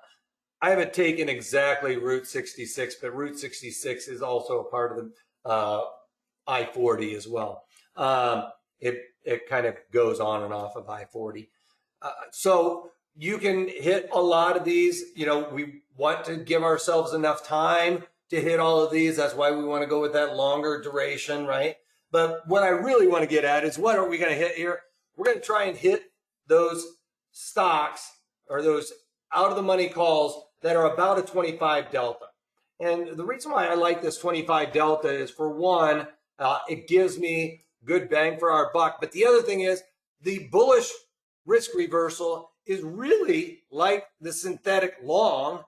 haven't taken exactly Route 66, but Route 66 is also a part of the I-40 as well. It kind of goes on and off of I-40. So you can hit a lot of these. We want to give ourselves enough time to hit all of these. That's why we want to go with that longer duration, right? But what I really want to get at is what are we going to hit here? We're going to try and hit those stocks or those out of the money calls that are about a 25 delta. And the reason why I like this 25 delta is, for one, it gives me good bang for our buck. But the other thing is the bullish risk reversal is really like the synthetic long.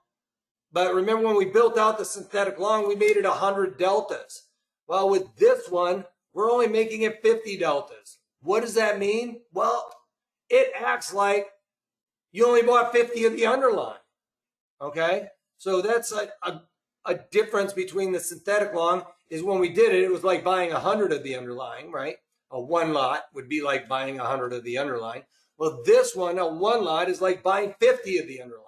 But remember when we built out the synthetic long, we made it 100 deltas. Well, with this one, we're only making it 50 deltas. What does that mean? Well, it acts like you only bought 50 of the underlying. Okay? So that's a difference between the synthetic long. Is when we did it, it was like buying 100 of the underlying, right? A one lot would be like buying 100 of the underlying. Well, this one, a one lot, is like buying 50 of the underlying.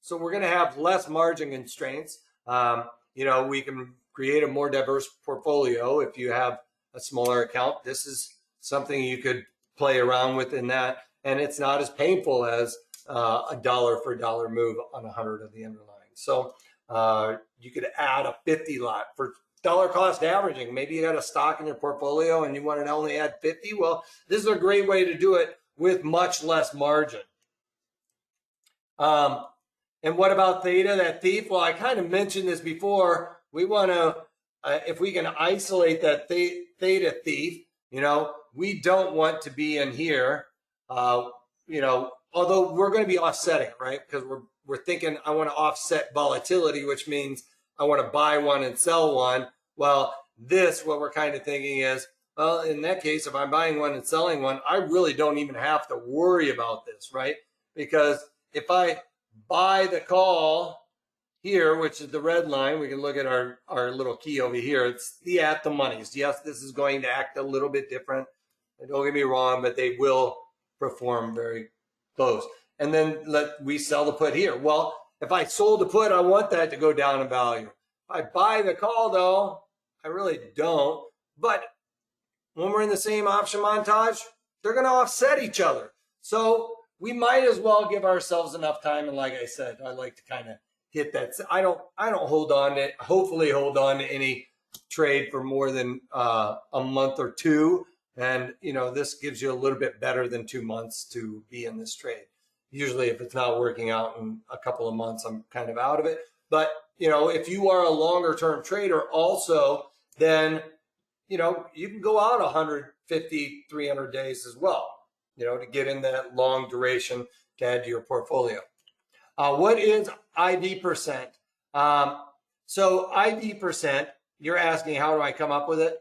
So we're going to have less margin constraints. We can create a more diverse portfolio if you have a smaller account. This is something you could play around with in that, and it's not as painful as a dollar for dollar move on 100 of the underlying. So you could add a 50 lot for dollar cost averaging. Maybe you got a stock in your portfolio and you want to only add 50. Well, this is a great way to do it with much less margin. And what about Theta, that thief? Well, I kind of mentioned this before. We want to, if we can isolate that Theta thief, we don't want to be in here, although we're going to be offsetting, right? Because we're thinking I want to offset volatility, which means I want to buy one and sell one. Well, what we're kind of thinking is, well, in that case, if I'm buying one and selling one, I really don't even have to worry about this, right? Because if I buy the call here, which is the red line, we can look at our little key over here. It's the at the monies. Yes, this is going to act a little bit different. Don't get me wrong, but they will perform very close. And then we sell the put here. Well, if I sold the put, I want that to go down in value. If I buy the call, though, I really don't. But when we're in the same option montage, they're going to offset each other. So we might as well give ourselves enough time. And like I said, I like to kind of hit that. I don't hopefully hold on to any trade for more than a month or two. And, this gives you a little bit better than 2 months to be in this trade. Usually if it's not working out in a couple of months, I'm kind of out of it. But, if you are a longer term trader also, then, you can go out 150, 300 days as well, to get in that long duration to add to your portfolio. What is ID percent? So ID percent, you're asking, how do I come up with it?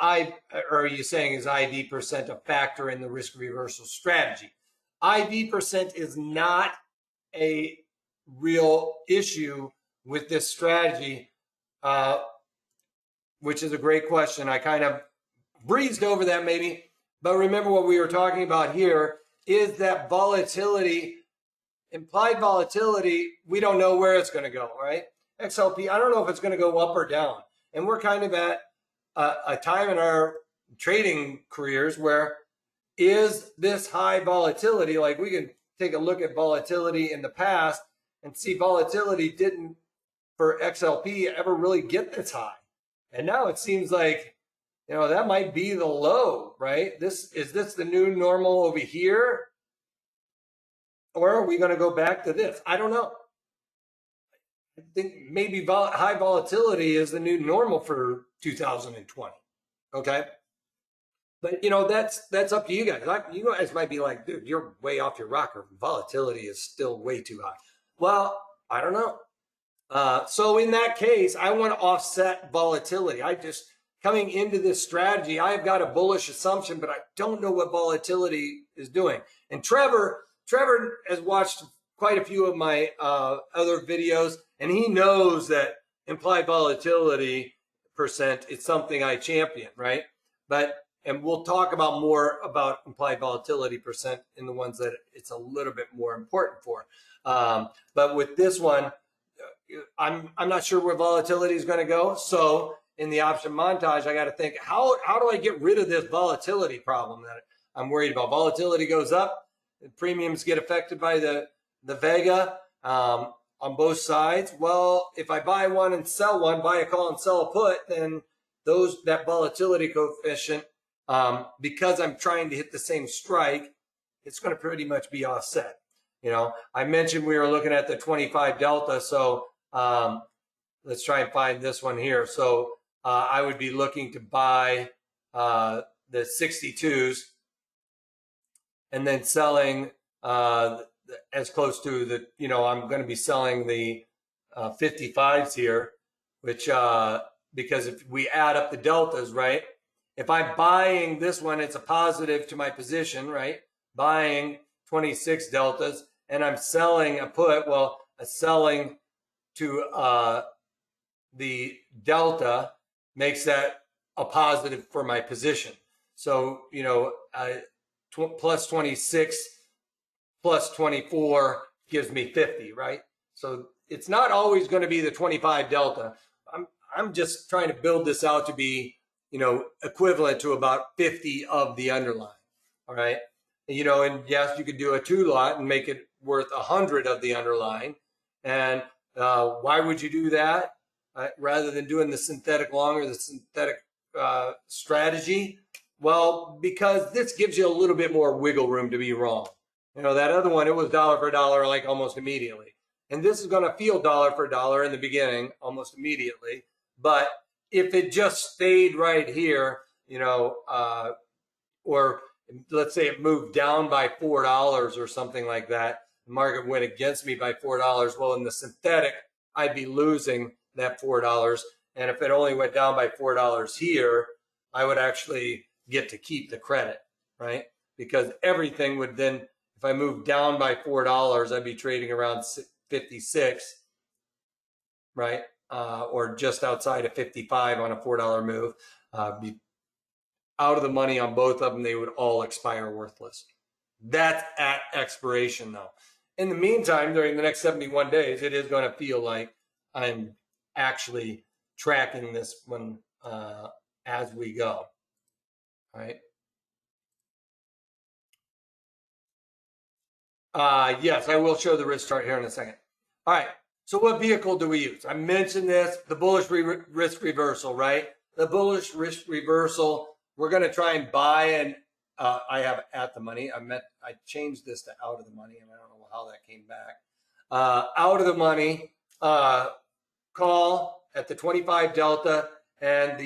Are you saying is ID percent a factor in the risk reversal strategy? ID percent is not a real issue with this strategy, which is a great question. I kind of breezed over that maybe, but remember what we were talking about here is that volatility, implied volatility, we don't know where it's going to go, right? XLP, I don't know if it's going to go up or down. And we're kind of at a time in our trading careers where is this high volatility, like we can take a look at volatility in the past and see volatility didn't for XLP ever really get this high. And now it seems like, you know, that might be the low, right? Is this the new normal over here? Or are we going to go back to this? I don't know. I think maybe high volatility is the new normal for 2020. Okay. But, you know, that's up to you guys. You guys might be like, dude, you're way off your rocker. Volatility is still way too high. Well, I don't know. So in that case, I want to offset volatility. Coming into this strategy, I've got a bullish assumption, but I don't know what volatility is doing. And Trevor has watched quite a few of my other videos, and he knows that implied volatility percent is something I champion, right? And we'll talk about more about implied volatility percent in the ones that it's a little bit more important for. But with this one, I'm not sure where volatility is going to go. So in the option montage, I got to think, how do I get rid of this volatility problem that I'm worried about? Volatility goes up, the premiums get affected by the Vega on both sides. Well, if I buy one and sell one, buy a call and sell a put, then that volatility coefficient, because I'm trying to hit the same strike, it's going to pretty much be offset. You know, I mentioned we were looking at the 25 delta, so let's try and find this one here. So I would be looking to buy the 62s and then selling as close to the, you know, I'm going to be selling the 55s here, which because if we add up the deltas, right? If I'm buying this one, it's a positive to my position, right? Buying 26 deltas, and I'm selling a put. Well, a selling to the delta makes that a positive for my position. So, you know, plus 26 plus 24 gives me 50, right? So it's not always going to be the 25 delta. I'm just trying to build this out to be, you know, equivalent to about 50 of the underlying. All right. You know, and yes, you could do a 2-lot and make it worth 100 of the underlying. And why would you do that rather than doing the synthetic long or the synthetic strategy? Well, because this gives you a little bit more wiggle room to be wrong. You know, that other one, it was dollar for dollar, like almost immediately. And this is going to feel dollar for dollar in the beginning, almost immediately. But if it just stayed right here, you know, or let's say it moved down by $4 or something like that, the market went against me by $4. Well, in the synthetic, I'd be losing that $4. And if it only went down by $4 here, I would actually get to keep the credit, right? Because everything would then, if I moved down by $4, I'd be trading around 56, right? Or just outside of 55 on a $4 move. Be out of the money on both of them, they would all expire worthless. That's at expiration though. In the meantime, during the next 71 days, it is going to feel like I'm actually tracking this one as we go, right? Yes, I will show the risk chart here in a second. All right, so what vehicle do we use? I mentioned this, the bullish risk reversal, right? The bullish risk reversal, we're going to try and buy, and I have at the money. I changed this to out of the money, and I don't know how that came back. Out of the money, call at the 25 delta, and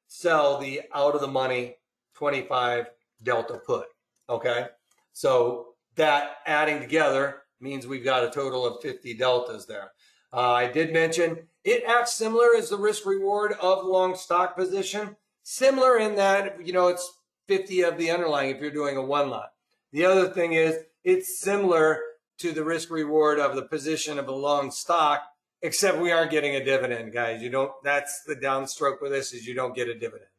sell the out of the money 25 delta put. Okay, so that adding together means we've got a total of 50 deltas there. I did mention it acts similar as the risk reward of the long stock position. Similar in that, you know, it's 50 of the underlying if you're doing a 1-lot. The other thing is it's similar to the risk reward of the position of a long stock, except we aren't getting a dividend, guys. You don't, that's the downstroke with this, is you don't get a dividend.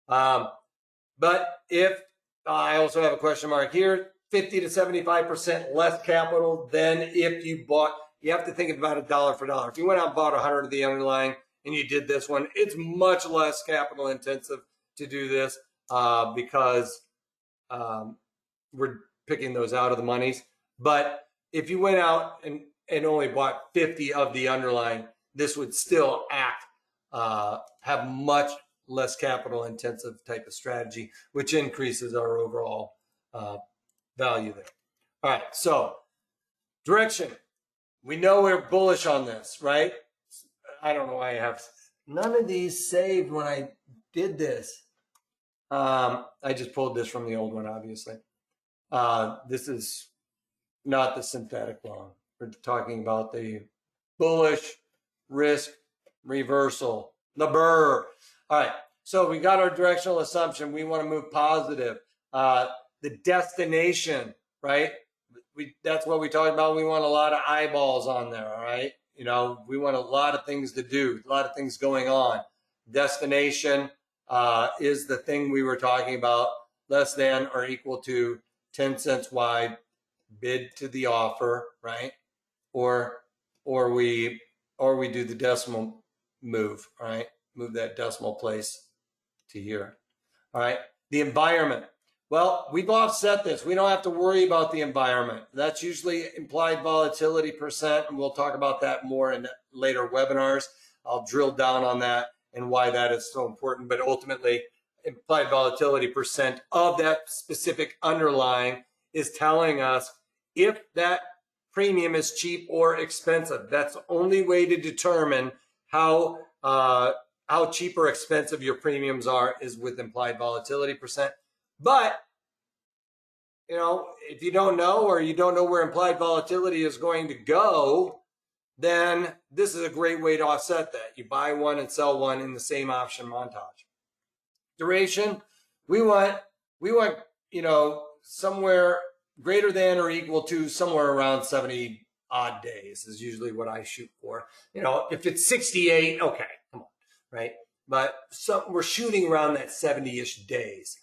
But if I also have a question mark here, 50 to 75% less capital than if you bought, you have to think about it dollar for dollar. If you went out and bought 100 of the underlying and you did this one, it's much less capital intensive to do this because we're picking those out of the monies. But if you went out and only bought 50 of the underlying, this would still have much less capital intensive type of strategy, which increases our overall value there. All right, so direction. We know we're bullish on this, right? I don't know why I have none of these saved when I did this. I just pulled this from the old one, obviously. This is not the synthetic long. We're talking about the bullish risk reversal, the BRRRR. All right, so we got our directional assumption. We want to move positive. The destination, right? That's what we talked about. We want a lot of eyeballs on there, all right? You know, we want a lot of things to do, a lot of things going on. Destination is the thing we were talking about, less than or equal to 10 cents wide, bid to the offer, right? Or we do the decimal move, all right? Move that decimal place to here, all right? The environment. Well, we've offset this. We don't have to worry about the environment. That's usually implied volatility percent, and we'll talk about that more in later webinars. I'll drill down on that and why that is so important. But ultimately, implied volatility percent of that specific underlying is telling us if that premium is cheap or expensive. That's the only way to determine how cheap or expensive your premiums are is with implied volatility percent. But, you know, if you don't know or you don't know where implied volatility is going to go, then this is a great way to offset that. You buy one and sell one in the same option montage. Duration, we want, you know, somewhere greater than or equal to somewhere around 70 odd days is usually what I shoot for. You know, if it's 68, okay, come on, right? But we're shooting around that 70-ish days.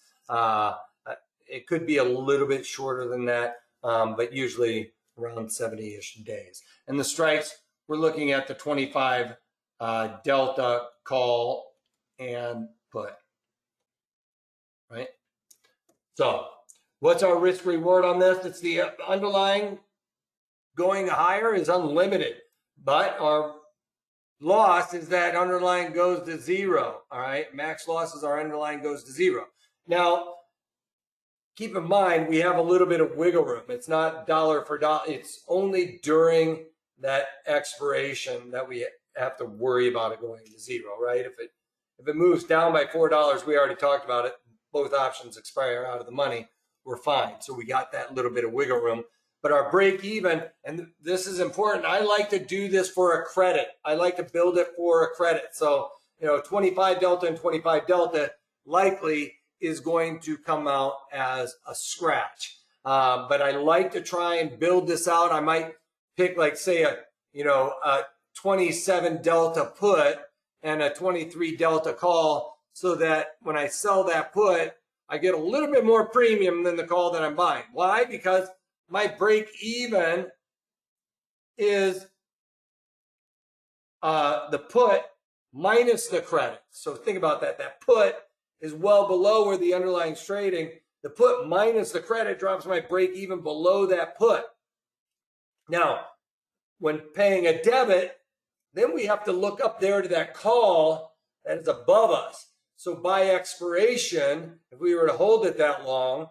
It could be a little bit shorter than that, but usually around 70-ish days. And the strikes, we're looking at the 25 delta call and put, right? So what's our risk reward on this? It's the underlying going higher is unlimited, but our loss is that underlying goes to zero, all right? Max loss is our underlying goes to zero. Now, keep in mind, we have a little bit of wiggle room. It's not dollar for dollar. It's only during that expiration that we have to worry about it going to zero, right? If it moves down by $4, we already talked about it. Both options expire out of the money. We're fine. So we got that little bit of wiggle room. But our break even, and this is important, I like to do this for a credit. I like to build it for a credit. So, you know, 25 delta and 25 delta likely is going to come out as a scratch. But I like to try and build this out. I might pick, like, say, a 27 delta put and a 23 delta call, so that when I sell that put, I get a little bit more premium than the call that I'm buying. Why? Because my break even is the put minus the credit. So think about that. That put is well below where the underlying is trading. The put minus the credit drops my break even below that put. Now, when paying a debit, then we have to look up there to that call that is above us. So by expiration, if we were to hold it that long,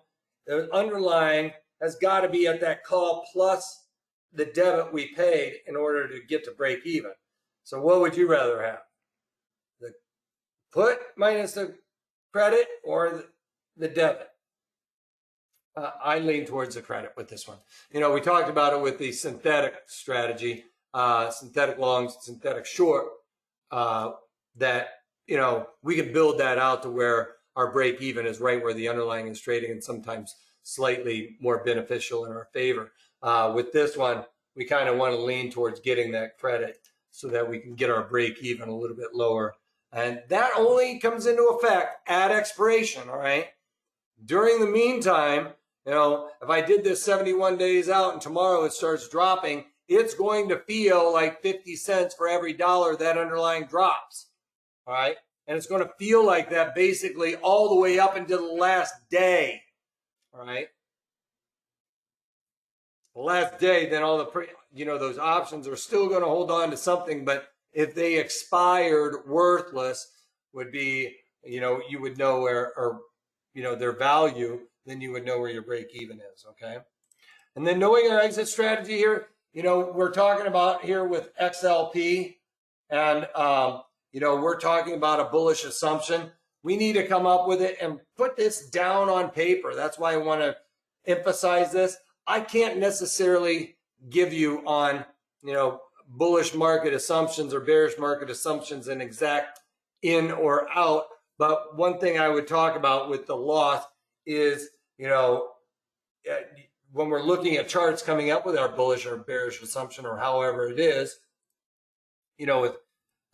the underlying has got to be at that call plus the debit we paid in order to get to break even. So what would you rather have? The put minus the credit or the debit? I lean towards the credit with this one. You know, we talked about it with the synthetic strategy, synthetic long, synthetic short, that, you know, we can build that out to where our break even is right where the underlying is trading, and sometimes slightly more beneficial in our favor. With this one, we kind of want to lean towards getting that credit so that we can get our break even a little bit lower. And that only comes into effect at expiration, all right? During the meantime, you know, if I did this 71 days out and tomorrow it starts dropping, it's going to feel like 50 cents for every dollar that underlying drops. All right. And it's going to feel like that basically all the way up until the last day. All right. The last day, then all the, those options are still going to hold on to something. But if they expired, worthless would be, you would know where, or, their value, then you would know where your break even is. Okay. And then knowing our exit strategy here, we're talking about here with XLP and, we're talking about a bullish assumption. We need to come up with it and put this down on paper. That's why I want to emphasize this. I can't necessarily give you on, bullish market assumptions or bearish market assumptions an exact in or out. But one thing I would talk about with the loss is, when we're looking at charts coming up with our bullish or bearish assumption or however it is, with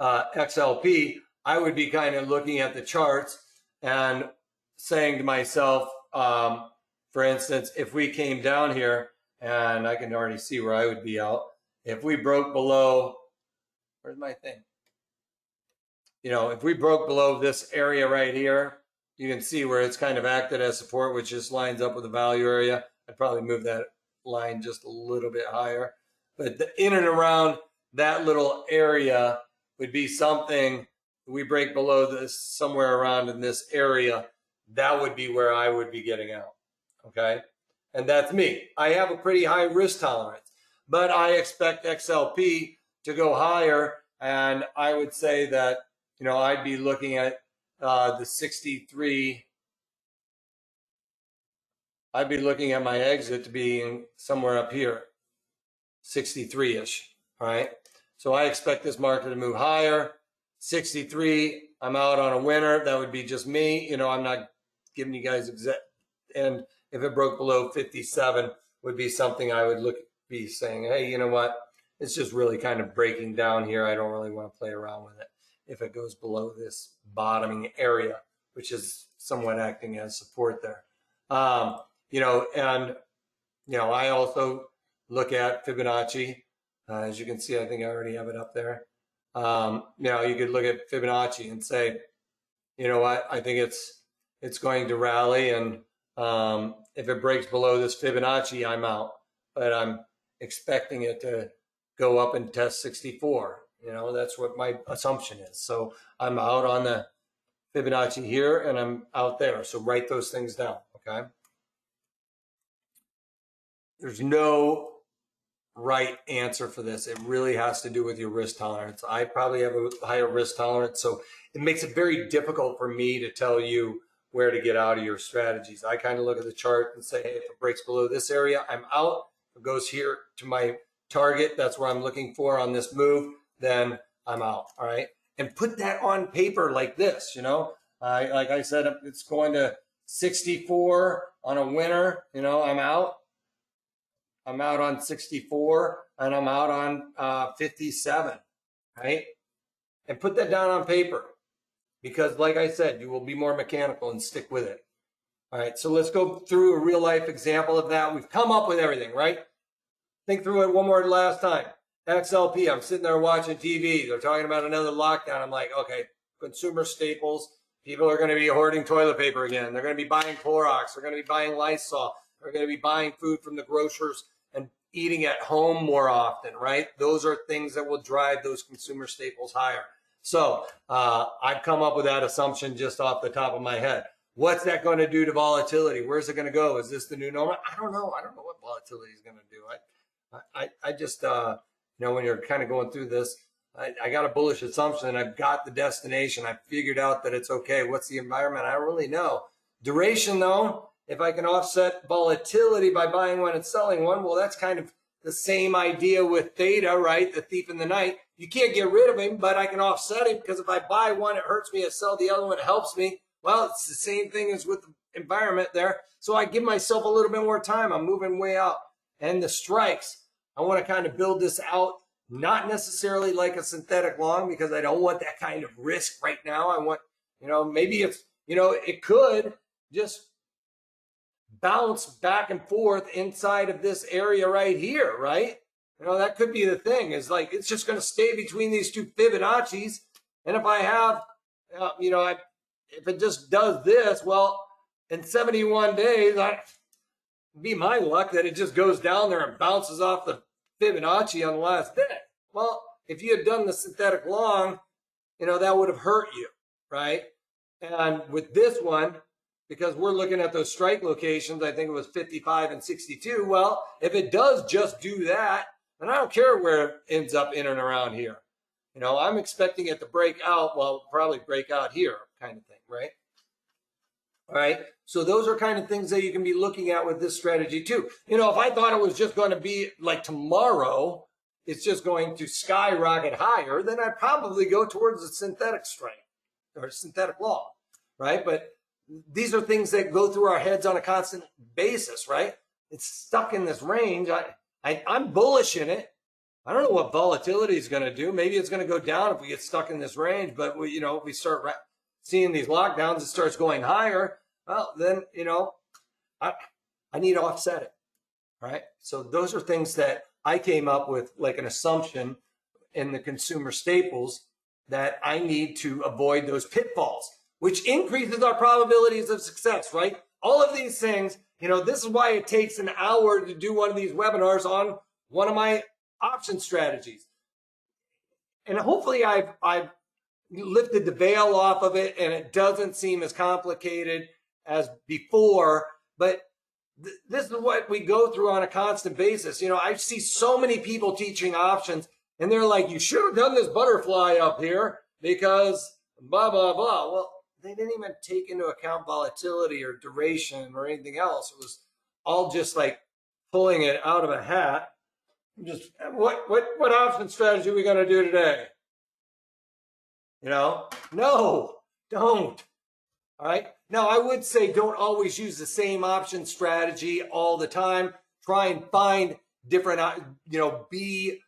XLP, I would be kind of looking at the charts and saying to myself, for instance, if we came down here, and I can already see where I would be out, if we broke below, where's my thing? If we broke below this area right here, you can see where it's kind of acted as support, which just lines up with the value area. I'd probably move that line just a little bit higher. But in and around that little area would be something, we break below this somewhere around in this area, that would be where I would be getting out. Okay. And that's me. I have a pretty high risk tolerance, but I expect XLP to go higher. And I would say that, I'd be looking at the 63. I'd be looking at my exit to be somewhere up here, 63-ish. All right. So I expect this market to move higher. 63, I'm out on a winner. That would be just me. I'm not giving you guys exact. And if it broke below 57, would be something I would be saying, hey, you know what? It's just really kind of breaking down here. I don't really want to play around with it. If it goes below this bottoming area, which is somewhat acting as support there. I also look at Fibonacci. As you can see, I think I already have it up there. You could look at Fibonacci and say, you know what, I think it's going to rally, and if it breaks below this Fibonacci, I'm out. But I'm expecting it to go up and test 64. That's what my assumption is. So I'm out on the Fibonacci here, and I'm out there. So write those things down, okay? There's no right answer for this. It really has to do with your risk tolerance. I probably have a higher risk tolerance, so it makes it very difficult for me to tell you where to get out of your strategies. I kind of look at the chart and say, hey, if it breaks below this area, I'm out. If it goes here to my target, that's where I'm looking for on this move, then I'm out, all right? And put that on paper like this, like I said, it's going to 64 on a winner, I'm out. I'm out on 64 and I'm out on 57, right? And put that down on paper because like I said, you will be more mechanical and stick with it. All right, so let's go through a real life example of that. We've come up with everything, right? Think through it one more last time. XLP, I'm sitting there watching TV. They're talking about another lockdown. I'm like, okay, consumer staples. People are going to be hoarding toilet paper again. They're going to be buying Clorox. They're going to be buying Lysol. They're going to be buying food from the grocers and eating at home more often, right? Those are things that will drive those consumer staples higher. So I've come up with that assumption just off the top of my head. What's that going to do to volatility? Where's it going to go? Is this the new normal? I don't know. I don't know what volatility is going to do. I just, when you're kind of going through this, I got a bullish assumption and I've got the destination. I figured out that it's okay. What's the environment? I don't really know. Duration though, if I can offset volatility by buying one and selling one, well, that's kind of the same idea with Theta, right? The thief in the night. You can't get rid of him, but I can offset him because if I buy one, it hurts me. I sell the other one, it helps me. Well, it's the same thing as with the environment there. So I give myself a little bit more time. I'm moving way out. And the strikes, I want to kind of build this out, not necessarily like a synthetic long because I don't want that kind of risk right now. I want, maybe if, it could just bounce back and forth inside of this area right here, right? You know, that could be the thing, is like, it's just going to stay between these two Fibonacci's. And if I have, you know, if it just does this, well, in 71 days, be my luck that it just goes down there and bounces off the Fibonacci on the last day. Well, if you had done the synthetic long, you know, that would have hurt you, right? And with this one, because we're looking at those strike locations, I think it was 55 and 62. Well, if it does just do that, then I don't care where it ends up in and around here. You know, I'm expecting it to break out. Well, probably break out here kind of thing, right? All right. So those are kind of things that you can be looking at with this strategy too. You know, if I thought it was just going to be like tomorrow, it's just going to skyrocket higher, then I'd probably go towards the synthetic strike or synthetic long, right? But these are things that go through our heads on a constant basis, right? It's stuck in this range. I'm bullish in it. I don't know what volatility is going to do. Maybe it's going to go down if we get stuck in this range. But we, you know, if we start seeing these lockdowns, it starts going higher. Well, then, you know, I need to offset it. All right. So those are things that I came up with, like an assumption in the consumer staples, that I need to avoid those pitfalls, which increases our probabilities of success, right? All of these things, you know, this is why it takes an hour to do one of these webinars on one of my option strategies. And hopefully I've lifted the veil off of it and it doesn't seem as complicated as before, but this is what we go through on a constant basis. You know, I see so many people teaching options and they're like, you should have done this butterfly up here because blah, blah, blah. Well, they didn't even take into account volatility or duration or anything else. It was all just like pulling it out of a hat. Just what option strategy are we going to do today? You know, no, don't. All right. Now, I would say don't always use the same option strategy all the time. Try and find different, you know, be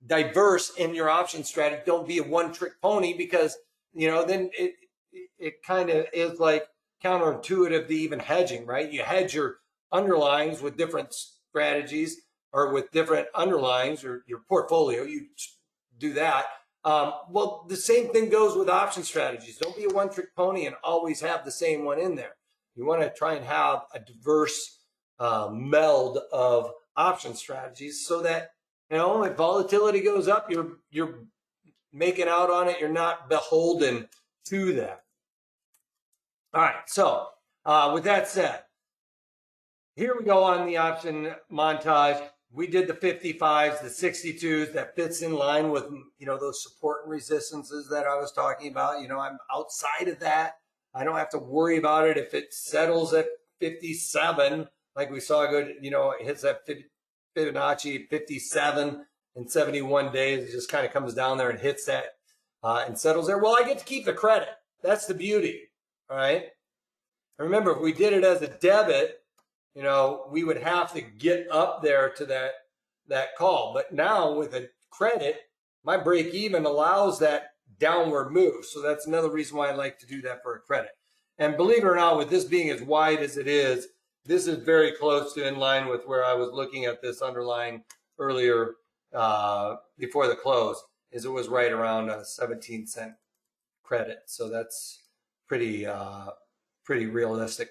diverse in your option strategy. Don't be a one-trick pony, because, you know, then it kind of is like counterintuitive to even hedging, right? You hedge your underlyings with different strategies or with different underlyings, or your portfolio, you do that. Well, the same thing goes with option strategies. Don't be a one-trick pony and always have the same one in there. You want to try and have a diverse meld of option strategies, so that, you know, if volatility goes up, you're making out on it. You're not beholden to that. All right. So with that said, here we go on the option montage. We did the 55s, the 62s. That fits in line with, you know, those support and resistances that I was talking about. You know, I'm outside of that. I don't have to worry about it. If it settles at 57, like we saw, good, you know, it hits that Fibonacci 57 in 71 days. It just kind of comes down there and hits that and settles there. Well, I get to keep the credit. That's the beauty. All right. And remember, if we did it as a debit, you know, we would have to get up there to that call. But now with a credit, my break even allows that downward move. So that's another reason why I like to do that for a credit. And believe it or not, with this being as wide as it is, this is very close to in line with where I was looking at this underlying earlier before the close, is it was right around a 17-cent credit. So that's pretty realistic.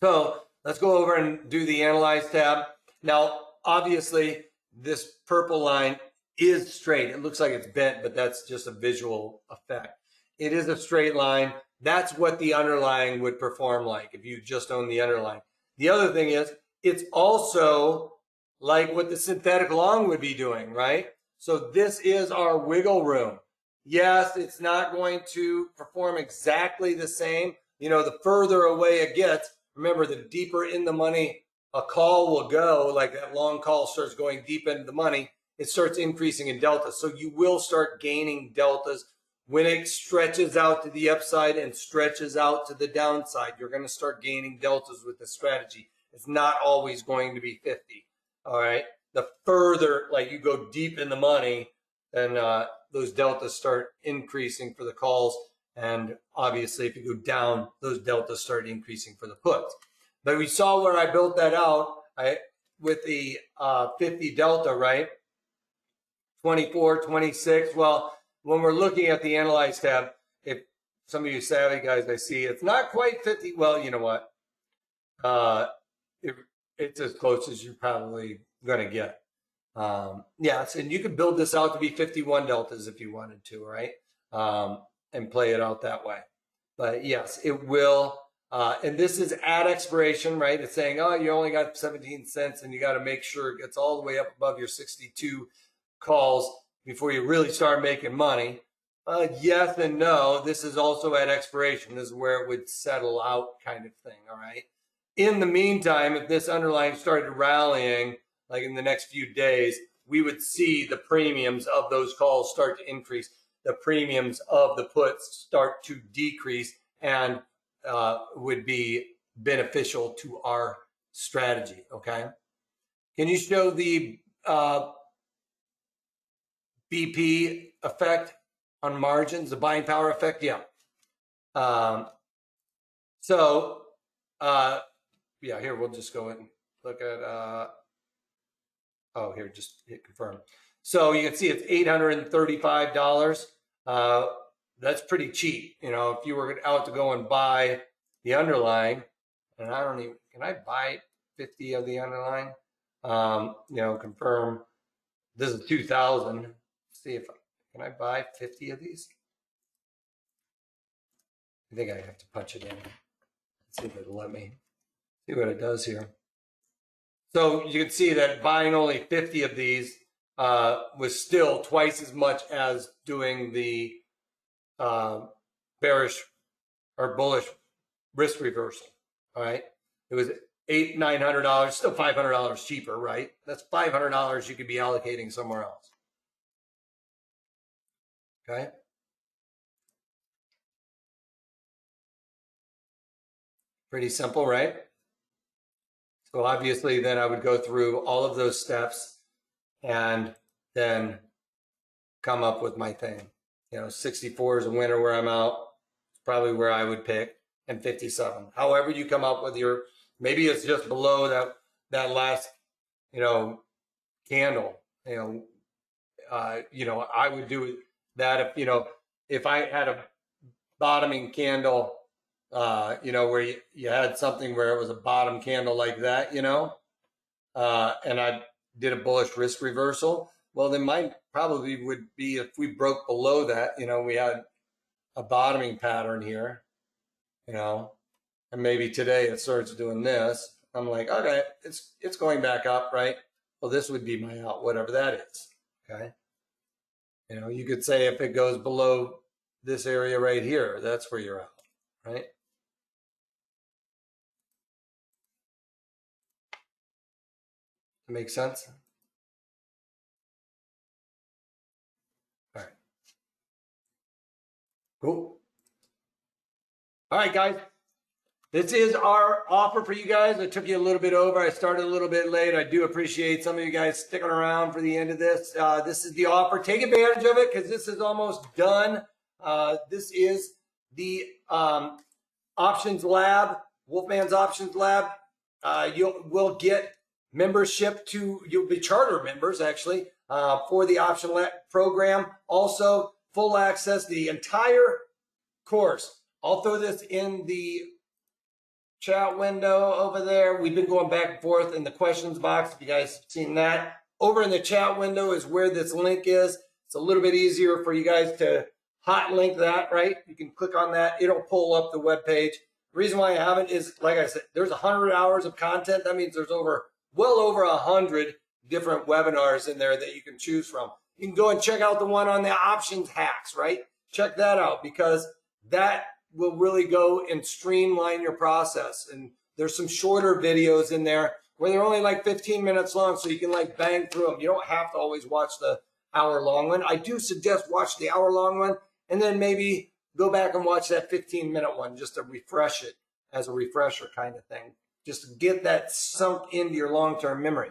So let's go over and do the Analyze tab. Now, obviously, this purple line is straight. It looks like it's bent, but that's just a visual effect. It is a straight line. That's what the underlying would perform like if you just own the underlying. The other thing is, it's also like what the synthetic long would be doing, right? So this is our wiggle room. Yes, it's not going to perform exactly the same. You know, the further away it gets, remember, the deeper in the money a call will go, like that long call starts going deep into the money, it starts increasing in delta. So you will start gaining deltas when it stretches out to the upside and stretches out to the downside. You're going to start gaining deltas with this strategy. It's not always going to be 50. All right. The further, like, you go deep in the money, then those deltas start increasing for the calls. And obviously, if you go down, those deltas start increasing for the puts. But we saw where I built that out. with the 50 delta, right? 24, 26. Well, when we're looking at the Analyze tab, if some of you savvy guys I see, it's not quite 50. Well, you know what? It's as close as you're probably going to get. Yes, and you could build this out to be 51 deltas if you wanted to, right? And play it out that way. But yes, it will. And this is at expiration, right? It's saying, oh, you only got 17 cents and you got to make sure it gets all the way up above your 62 calls before you really start making money. Yes and no. This is also at expiration. This is where it would settle out kind of thing, all right? In the meantime, if this underlying started rallying, like in the next few days, we would see the premiums of those calls start to increase. The premiums of the puts start to decrease and would be beneficial to our strategy, okay? Can you show the BP effect on margins, the buying power effect? Yeah. Yeah, here, we'll just go and look at, oh, here, just hit confirm. So you can see it's $835. That's pretty cheap. You know, if you were out to go and buy the underlying, and I don't even, can I buy 50 of the underlying? You know, confirm. This is 2,000. See if, can I buy 50 of these? I think I have to punch it in. Let's see if it'll let me. See what it does here. So you can see that buying only 50 of these was still twice as much as doing the bearish or bullish risk reversal. All right, it was $900, still $500 cheaper, right? That's $500 you could be allocating somewhere else. Okay. Pretty simple, right? So obviously then I would go through all of those steps and then come up with my thing. You know, 64 is a winner where I'm out. It's probably where I would pick, and 57. However you come up with your, maybe it's just below that last, you know, candle. You know, I would do that if, you know, if I had a bottoming candle, you know, where you had something where it was a bottom candle like that, you know, and I did a bullish risk reversal, well, then mine probably would be if we broke below that, you know, we had a bottoming pattern here, you know, and maybe today it starts doing this. I'm like, okay, it's going back up, right? Well, this would be my out, whatever that is, okay? You know, you could say if it goes below this area right here, that's where you're out, right? Make sense? All right. Cool. All right, guys. This is our offer for you guys. I took you a little bit over. I started a little bit late. I do appreciate some of you guys sticking around for the end of this. This is the offer. Take advantage of it because this is almost done. This is the Options Lab, Wolfman's Options Lab. We'll get membership to, you'll be charter members actually, for the Option Lab program. Also, full access to the entire course. I'll throw this in the chat window over there. We've been going back and forth in the questions box. If you guys have seen that, over in the chat window is where this link is. It's a little bit easier for you guys to hot link that, right? You can click on that. It'll pull up the web page. The reason why I haven't is, like I said, there's 100 hours of content. That means there's well over 100 different webinars in there that you can choose from. You can go and check out the one on the options hacks, right? Check that out because that will really go and streamline your process. And there's some shorter videos in there where they're only like 15 minutes long, so you can like bang through them. You don't have to always watch the hour-long one. I do suggest watch the hour-long one and then maybe go back and watch that 15-minute one just to refresh it as a refresher kind of thing, just to get that sunk into your long-term memory.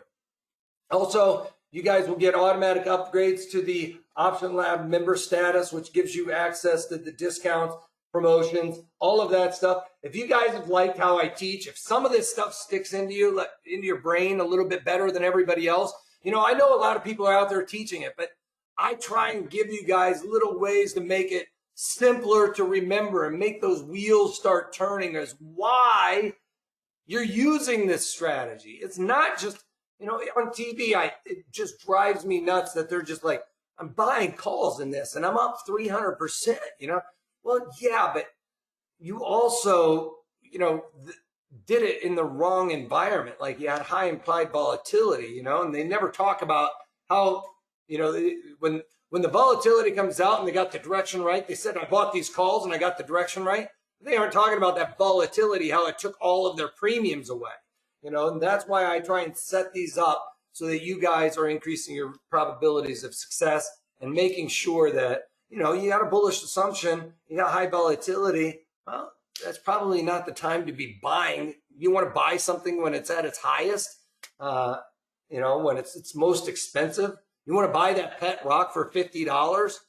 Also, you guys will get automatic upgrades to the Option Lab member status, which gives you access to the discounts promotions, all of that stuff. If you guys have liked how I teach, if some of this stuff sticks into you, into your brain a little bit better than everybody else, you know, I know a lot of people are out there teaching it, but I try and give you guys little ways to make it simpler to remember and make those wheels start turning as why you're using this strategy. It's not just, you know, on TV, it just drives me nuts that they're just like, I'm buying calls in this and I'm up 300%, you know? Well, yeah, but you also, you know, did it in the wrong environment. Like you had high implied volatility, you know, and they never talk about how, you know, when the volatility comes out and they got the direction right, they said, I bought these calls and I got the direction right. They aren't talking about that volatility, how it took all of their premiums away, you know, and that's why I try and set these up so that you guys are increasing your probabilities of success and making sure that, you know, you got a bullish assumption, you got high volatility. Well, that's probably not the time to be buying. You want to buy something when it's at its highest, you know, when it's most expensive. You want to buy that pet rock for $50,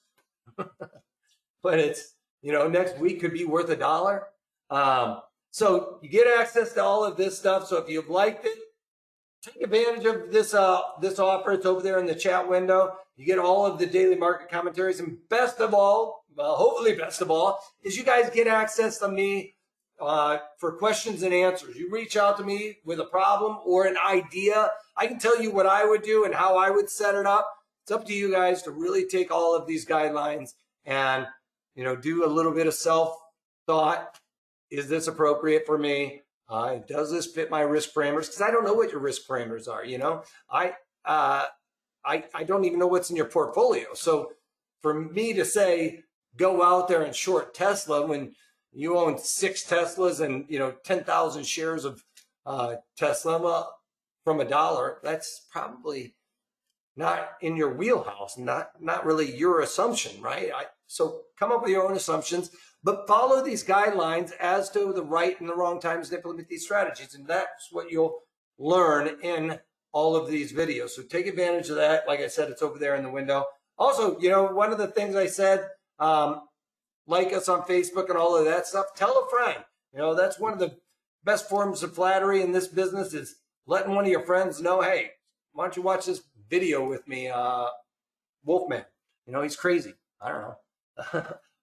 but it's, you know, next week could be worth $1. So you get access to all of this stuff. So if you've liked it, take advantage of this offer. It's over there in the chat window. You get all of the daily market commentaries, and best of all, well, hopefully best of all, is you guys get access to me for questions and answers. You reach out to me with a problem or an idea. I can tell you what I would do and how I would set it up. It's up to you guys to really take all of these guidelines and, you know, do a little bit of self-thought. Is this appropriate for me? Does this fit my risk parameters? Because I don't know what your risk parameters are. You know, I don't even know what's in your portfolio. So for me to say, go out there and short Tesla when you own 6 Teslas and, you know, 10,000 shares of Tesla from $1, that's probably not in your wheelhouse, not really your assumption, right? So come up with your own assumptions, but follow these guidelines as to the right and the wrong times to implement these strategies. And that's what you'll learn in all of these videos. So take advantage of that. Like I said, it's over there in the window. Also, you know, one of the things I said, like us on Facebook and all of that stuff, tell a friend. You know, that's one of the best forms of flattery in this business is letting one of your friends know, hey, why don't you watch this video with me, Wolfman? You know, he's crazy. I don't know.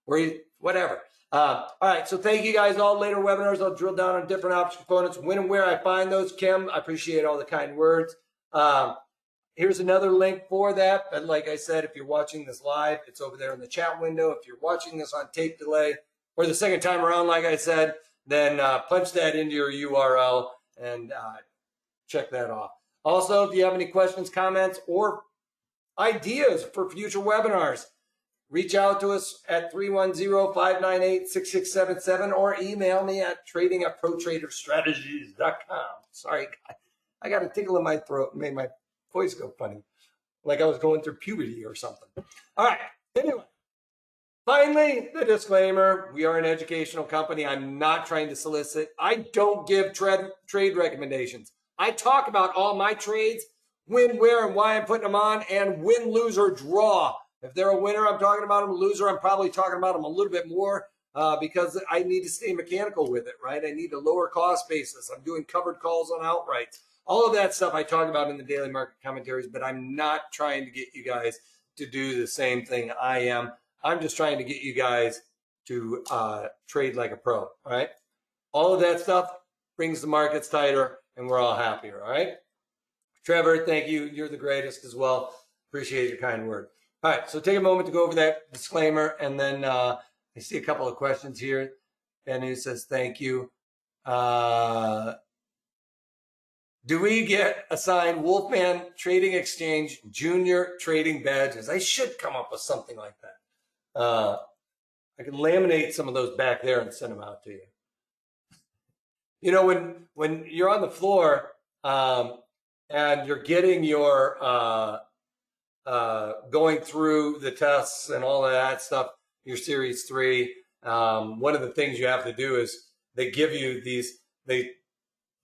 Or whatever. All right, so thank you guys all. Later webinars, I'll drill down on different option components, when and where I find those. Kim, I appreciate all the kind words. Here's another link for that. But like I said, if you're watching this live, it's over there in the chat window. If you're watching this on tape delay or the second time around, like I said, then punch that into your URL and check that off. Also, if you have any questions, comments, or ideas for future webinars, reach out to us at 310-598-6677 or email me at trading@protraderstrategies.com. Sorry, I got a tickle in my throat and made my voice go funny, like I was going through puberty or something. All right, anyway, finally, the disclaimer. We are an educational company. I'm not trying to solicit. I don't give trade recommendations. I talk about all my trades, when, where, and why I'm putting them on, and win, lose, or draw. If they're a winner, I'm talking about them. A loser, I'm probably talking about them a little bit more because I need to stay mechanical with it, right? I need a lower cost basis. I'm doing covered calls on outrights. All of that stuff I talk about in the daily market commentaries, but I'm not trying to get you guys to do the same thing I am. I'm just trying to get you guys to trade like a pro, all right? All of that stuff brings the markets tighter, and we're all happier, all right? Trevor, thank you. You're the greatest as well. Appreciate your kind word. All right, so take a moment to go over that disclaimer, and then I see a couple of questions here. Benny says, thank you. Do we get assigned Wolfman Trading Exchange Junior Trading Badges? I should come up with something like that. I can laminate some of those back there and send them out to you. You know, when you're on the floor and you're getting your going through the tests and all of that stuff, your Series 3, one of the things you have to do is they give you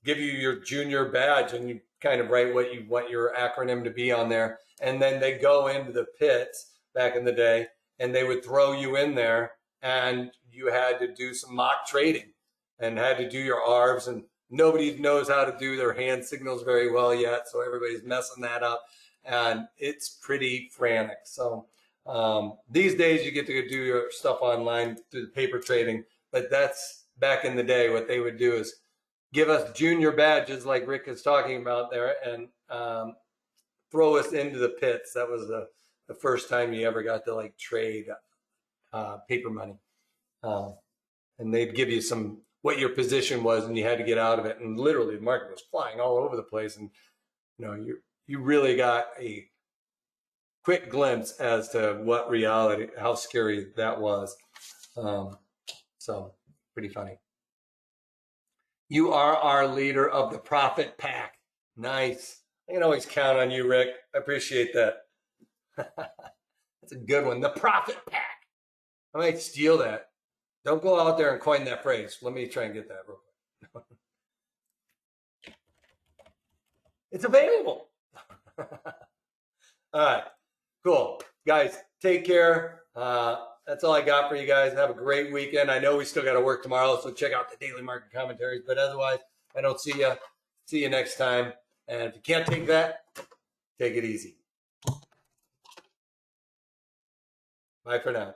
your junior badge, and you kind of write what you want your acronym to be on there. And then they go into the pits back in the day, and they would throw you in there, and you had to do some mock trading and had to do your ARBs, and nobody knows how to do their hand signals very well yet, so everybody's messing that up, and it's pretty frantic. So these days you get to do your stuff online through the paper trading, but that's back in the day. What they would do is give us junior badges like Rick is talking about there, and throw us into the pits. That was the first time you ever got to like trade paper money. And they'd give you what your position was, and you had to get out of it. And literally the market was flying all over the place. And you really got a quick glimpse as to what reality, how scary that was. So pretty funny. You are our leader of the profit pack. Nice. I can always count on you, Rick. I appreciate that. That's a good one. The profit pack. I might steal that. Don't go out there and coin that phrase. Let me try and get that real quick. It's available. All right. Cool. Guys, take care. That's all I got for you guys. Have a great weekend. I know we still got to work tomorrow, so check out the daily market commentaries. But otherwise, I don't see you. See you next time. And if you can't take that, take it easy. Bye for now.